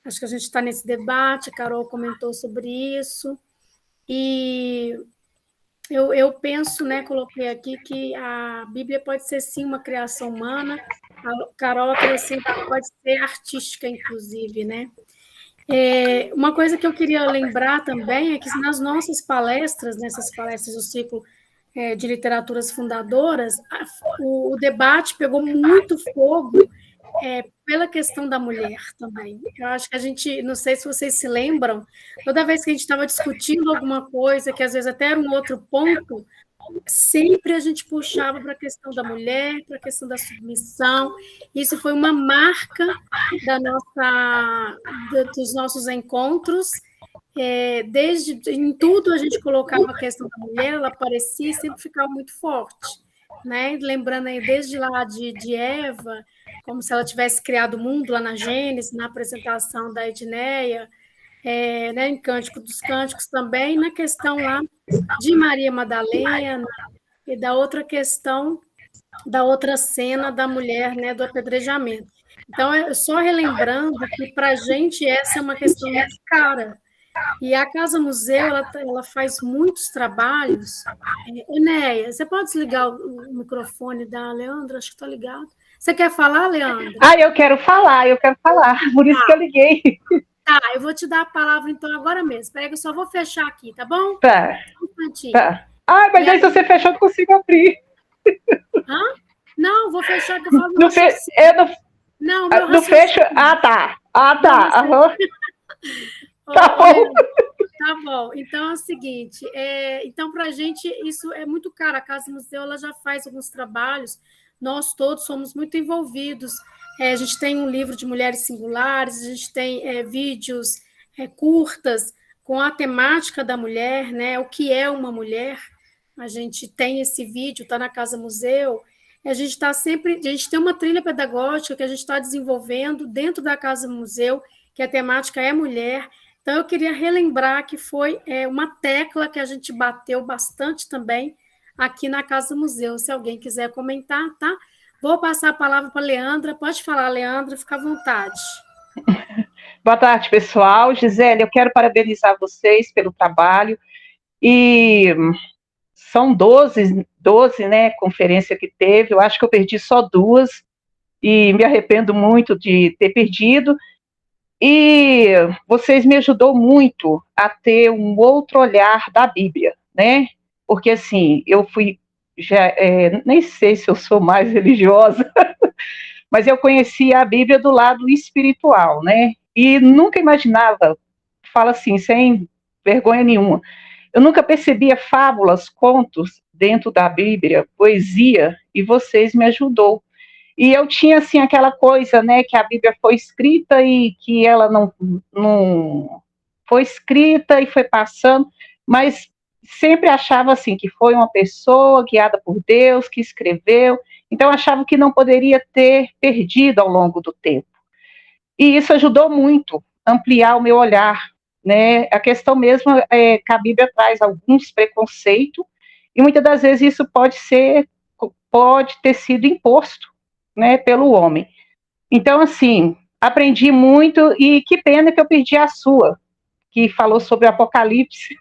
acho que a gente está nesse debate, a Carol comentou sobre isso, e eu penso, né, coloquei aqui, que a Bíblia pode ser, sim, uma criação humana, a Carol acrescenta, pode ser artística, inclusive, né? Uma coisa que eu queria lembrar também é que nas nossas palestras, nessas palestras do ciclo de literaturas fundadoras, o debate pegou muito fogo pela questão da mulher também. Eu acho que a gente, não sei se vocês se lembram, toda vez que a gente estava discutindo alguma coisa, que às vezes até era um outro ponto, sempre a gente puxava para a questão da mulher, para a questão da submissão. Isso foi uma marca dos nossos encontros, em tudo a gente colocava a questão da mulher, ela parecia sempre ficar muito forte, né? Lembrando aí desde lá de Eva, como se ela tivesse criado o mundo lá na Gênesis, na apresentação da Edneia, né, em Cântico dos Cânticos também, na questão lá de Maria Madalena, e da outra questão, da outra cena da mulher, né, do apedrejamento. Então, só relembrando que para a gente essa é uma questão muito cara. E a Casa Museu, ela faz muitos trabalhos. Enéia, você pode desligar o microfone da Leandra? Acho que está ligado. Você quer falar, Leandra? Eu quero falar, por isso que eu liguei. Tá, eu vou te dar a palavra então agora mesmo. Espera aí que eu só vou fechar aqui, tá bom? Tá. Um instantinho. Tá. Mas aí se você fechou, eu não consigo abrir. Hã? Não, vou fechar que eu falo no Não, meu fecho. Tá. Aham. Tá bom. Tá bom. Então é o seguinte, então para a gente isso é muito caro. A Casa Museu ela já faz alguns trabalhos. Nós todos somos muito envolvidos. A gente tem um livro de mulheres singulares, a gente tem vídeos curtas com a temática da mulher, né? O que é uma mulher? A gente tem esse vídeo, está na Casa Museu. A gente tem uma trilha pedagógica que a gente está desenvolvendo dentro da Casa Museu, que a temática é mulher. Então, eu queria relembrar que foi uma tecla que a gente bateu bastante também aqui na Casa Museu. Se alguém quiser comentar, tá? Vou passar a palavra para a Leandra. Pode falar, Leandra, fica à vontade. Boa tarde, pessoal. Gisele, eu quero parabenizar vocês pelo trabalho. E são 12, né, conferências que teve. Eu acho que eu perdi só 2 e me arrependo muito de ter perdido. E vocês me ajudou muito a ter um outro olhar da Bíblia, né? Porque, assim, eu fui, nem sei se eu sou mais religiosa, mas eu conhecia a Bíblia do lado espiritual, né? E nunca imaginava, fala assim, sem vergonha nenhuma, eu nunca percebia fábulas, contos dentro da Bíblia, poesia, e vocês me ajudou. E eu tinha, assim, aquela coisa, né, que a Bíblia foi escrita e que ela não foi escrita e foi passando, mas sempre achava, assim, que foi uma pessoa guiada por Deus, que escreveu, então achava que não poderia ter perdido ao longo do tempo. E isso ajudou muito a ampliar o meu olhar, né, a questão mesmo é que a Bíblia traz alguns preconceitos, e muitas das vezes isso pode ter sido imposto, né, pelo homem. Então, assim, aprendi muito e que pena que eu perdi a sua, que falou sobre o Apocalipse.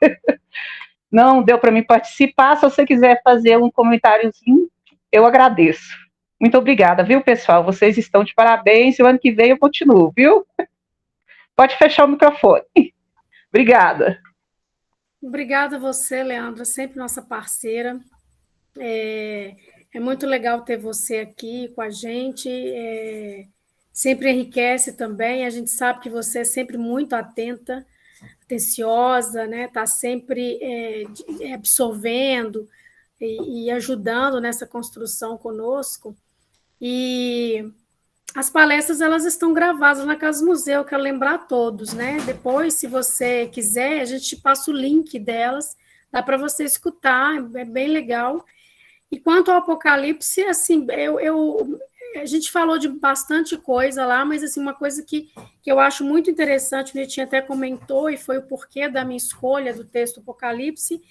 Não deu para mim participar. Se você quiser fazer um comentáriozinho, eu agradeço. Muito obrigada, viu, pessoal? Vocês estão de parabéns e o ano que vem eu continuo, viu? Pode fechar o microfone. Obrigada. Obrigada a você, Leandra, sempre nossa parceira. É muito legal ter você aqui com a gente, sempre enriquece também, a gente sabe que você é sempre muito atenta, atenciosa, né? Está sempre absorvendo e ajudando nessa construção conosco, e as palestras elas estão gravadas na Casa Museu, quero lembrar a todos, né? Depois, se você quiser, a gente passa o link delas, dá para você escutar, é bem legal. E quanto ao Apocalipse, assim, a gente falou de bastante coisa lá, mas assim, uma coisa que eu acho muito interessante, o Netinho até comentou, e foi o porquê da minha escolha do texto Apocalipse,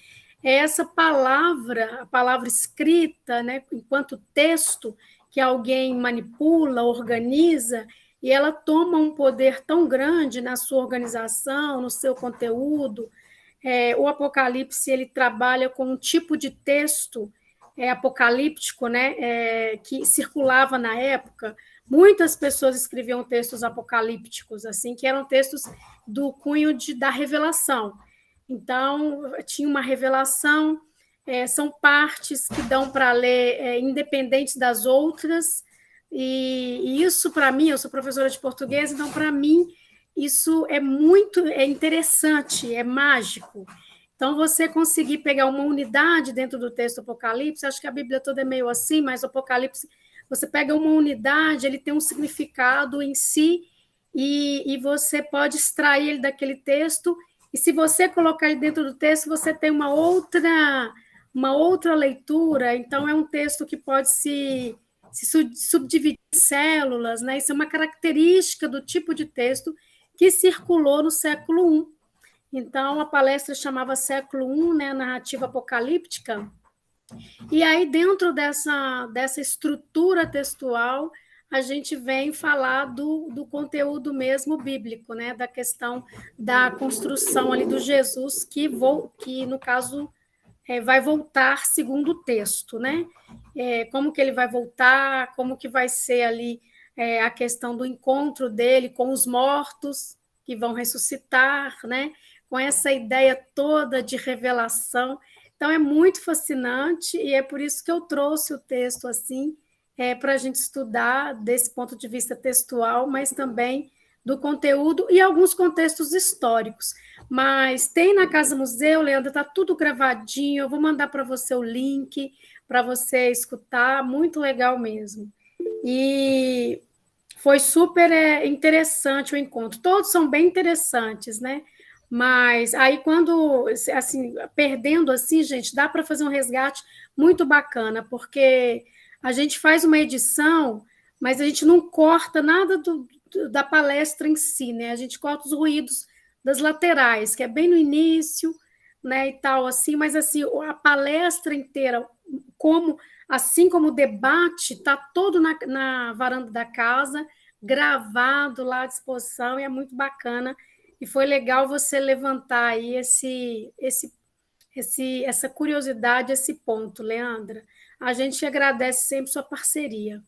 é essa palavra, a palavra escrita, né, enquanto texto, que alguém manipula, organiza, e ela toma um poder tão grande na sua organização, no seu conteúdo. O Apocalipse, ele trabalha com um tipo de texto apocalíptico, né, que circulava na época. Muitas pessoas escreviam textos apocalípticos, assim, que eram textos do cunho da revelação. Então, tinha uma revelação, são partes que dão para ler independentes das outras, e isso, para mim, eu sou professora de português, então, para mim, isso é muito interessante, é mágico. Então, você conseguir pegar uma unidade dentro do texto Apocalipse, acho que a Bíblia toda é meio assim, mas o Apocalipse, você pega uma unidade, ele tem um significado em si, e você pode extrair ele daquele texto e se você colocar ele dentro do texto, você tem uma outra leitura, então é um texto que pode se subdividir em células, né? Isso é uma característica do tipo de texto que circulou no século I. Então, a palestra chamava Século I, né, narrativa apocalíptica, e aí dentro dessa estrutura textual, a gente vem falar do conteúdo mesmo bíblico, né, da questão da construção ali do Jesus, que no caso vai voltar segundo o texto, né? Como que ele vai voltar, como que vai ser ali a questão do encontro dele com os mortos que vão ressuscitar, né? Com essa ideia toda de revelação. Então, é muito fascinante e é por isso que eu trouxe o texto assim, para a gente estudar desse ponto de vista textual, mas também do conteúdo e alguns contextos históricos. Mas tem na Casa Museu, Leandro, está tudo gravadinho, eu vou mandar para você o link para você escutar, muito legal mesmo. E foi super interessante o encontro, todos são bem interessantes, né? Mas aí quando, assim, perdendo assim, gente, dá para fazer um resgate muito bacana, porque a gente faz uma edição, mas a gente não corta nada da palestra em si, né? A gente corta os ruídos das laterais, que é bem no início, né, e tal, assim, mas assim, a palestra inteira, assim como o debate, está todo na varanda da casa, gravado lá à disposição, e é muito bacana. E foi legal você levantar aí essa curiosidade, esse ponto, Leandra. A gente agradece sempre sua parceria.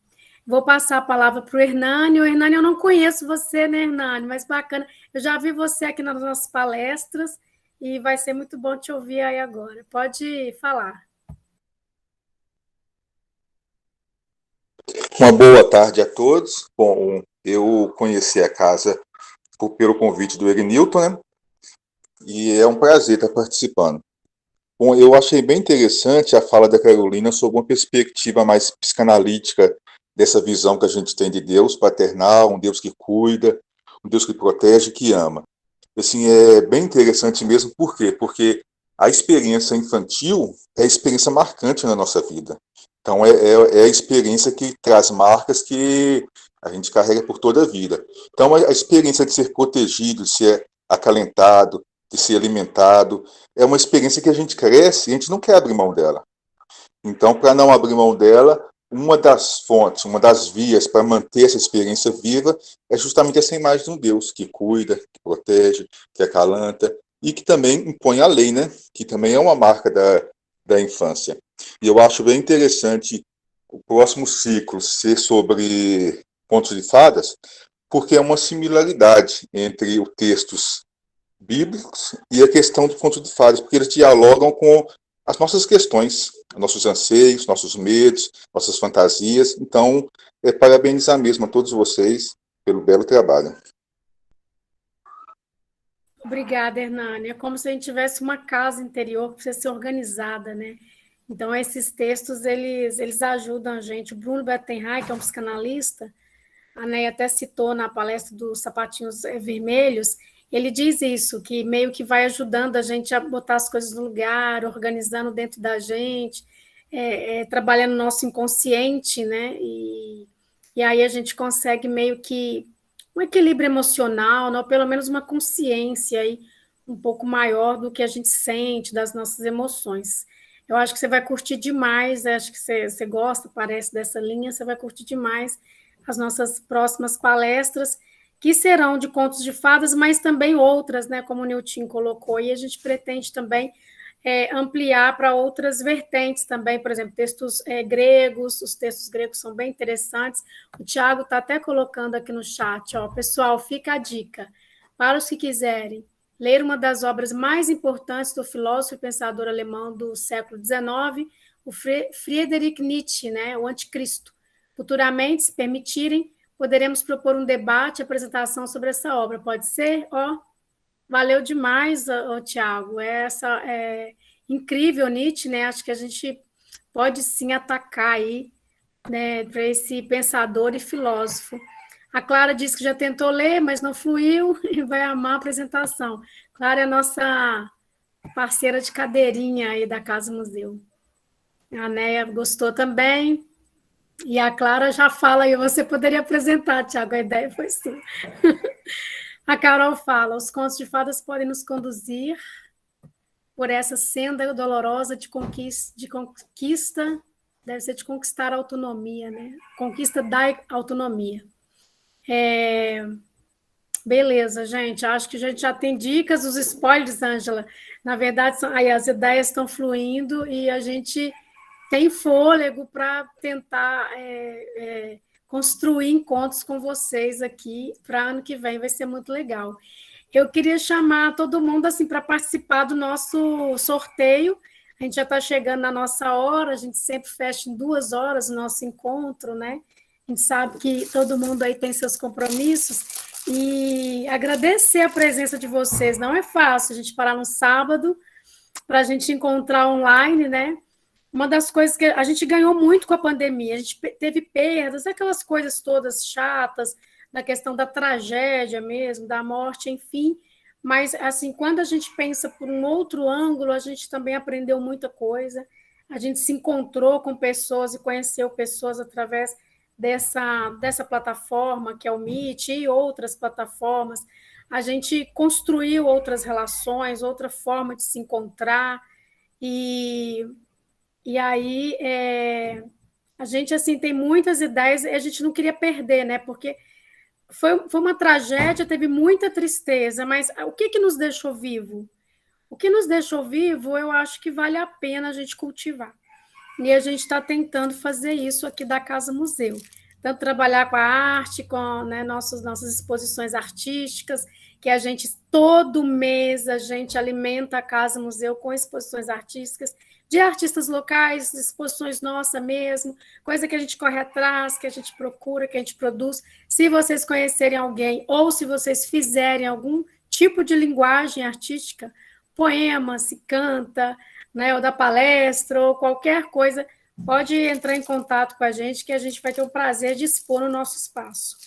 Vou passar a palavra para o Hernani. O Hernani, eu não conheço você, né, Hernani? Mas bacana. Eu já vi você aqui nas nossas palestras e vai ser muito bom te ouvir aí agora. Pode falar. Uma boa tarde a todos. Bom, eu conheci a casa pelo convite do Egnilton, né? E é um prazer estar participando. Bom, eu achei bem interessante a fala da Carolina sobre uma perspectiva mais psicanalítica dessa visão que a gente tem de Deus paternal, um Deus que cuida, um Deus que protege, que ama. Assim, é bem interessante mesmo, por quê? Porque a experiência infantil é a experiência marcante na nossa vida. Então, é a experiência que traz marcas que a gente carrega por toda a vida. Então, a experiência de ser protegido, de ser acalentado, de ser alimentado, é uma experiência que a gente cresce e a gente não quer abrir mão dela. Então, para não abrir mão dela, uma das fontes, uma das vias para manter essa experiência viva é justamente essa imagem de um Deus que cuida, que protege, que acalanta e que também impõe a lei, né? Que também é uma marca da infância. E eu acho bem interessante o próximo ciclo ser sobre contos de fadas, porque é uma similaridade entre os textos bíblicos e a questão do conto de fadas, porque eles dialogam com as nossas questões, nossos anseios, nossos medos, nossas fantasias. Então, parabenizar mesmo a todos vocês pelo belo trabalho. Obrigada, Hernani. É como se a gente tivesse uma casa interior que precisa ser organizada, né? Então, esses textos, eles ajudam a gente. O Bruno Bettenheim, que é um psicanalista, a Neia até citou na palestra dos sapatinhos vermelhos, ele diz isso, que meio que vai ajudando a gente a botar as coisas no lugar, organizando dentro da gente, trabalhando no nosso inconsciente, né? E aí a gente consegue meio que um equilíbrio emocional, né? Ou pelo menos uma consciência aí um pouco maior do que a gente sente, das nossas emoções. Eu acho que você vai curtir demais, acho que você gosta, parece, dessa linha, você vai curtir demais as nossas próximas palestras, que serão de contos de fadas, mas também outras, né, como o Nilton colocou, e a gente pretende também ampliar para outras vertentes também, por exemplo, textos gregos, os textos gregos são bem interessantes, o Tiago está até colocando aqui no chat, ó, pessoal, fica a dica, para os que quiserem ler uma das obras mais importantes do filósofo e pensador alemão do século XIX, o Friedrich Nietzsche, né, o Anticristo. Futuramente, se permitirem, poderemos propor um debate e apresentação sobre essa obra. Pode ser? Valeu demais, Tiago. Essa é incrível, Nietzsche, né? Acho que a gente pode sim atacar aí, né, para esse pensador e filósofo. A Clara disse que já tentou ler, mas não fluiu e vai amar a apresentação. Clara é a nossa parceira de cadeirinha aí da Casa Museu. A Néia gostou também. E a Clara já fala aí, você poderia apresentar, Tiago, a ideia foi sua. A Carol fala, os contos de fadas podem nos conduzir por essa senda dolorosa de conquista, deve ser de conquistar a autonomia, né? Conquista da autonomia. Beleza, gente, acho que a gente já tem dicas, os spoilers, Ângela, na verdade, aí as ideias estão fluindo e a gente tem fôlego para tentar construir encontros com vocês aqui para ano que vem, vai ser muito legal. Eu queria chamar todo mundo assim para participar do nosso sorteio. A gente já está chegando na nossa hora, a gente sempre fecha em 2 horas o nosso encontro, né? A gente sabe que todo mundo aí tem seus compromissos. E agradecer a presença de vocês. Não é fácil a gente parar no sábado para a gente encontrar online, né? Uma das coisas que a gente ganhou muito com a pandemia, a gente teve perdas, aquelas coisas todas chatas, da questão da tragédia mesmo, da morte, enfim. Mas, assim, quando a gente pensa por um outro ângulo, a gente também aprendeu muita coisa. A gente se encontrou com pessoas e conheceu pessoas através dessa plataforma, que é o Meet, e outras plataformas. A gente construiu outras relações, outra forma de se encontrar. E aí, a gente, assim, tem muitas ideias e a gente não queria perder, né? Porque foi uma tragédia, teve muita tristeza, mas o que nos deixou vivo? O que nos deixou vivo, eu acho que vale a pena a gente cultivar. E a gente está tentando fazer isso aqui da Casa Museu. Tanto trabalhar com a arte, com, né, nossas exposições artísticas, que a gente, todo mês, a gente alimenta a Casa Museu com exposições artísticas, de artistas locais, exposições nossas mesmo, coisa que a gente corre atrás, que a gente procura, que a gente produz. Se vocês conhecerem alguém, ou se vocês fizerem algum tipo de linguagem artística, poema, se canta, né, ou da palestra, ou qualquer coisa, pode entrar em contato com a gente, que a gente vai ter o prazer de expor no nosso espaço.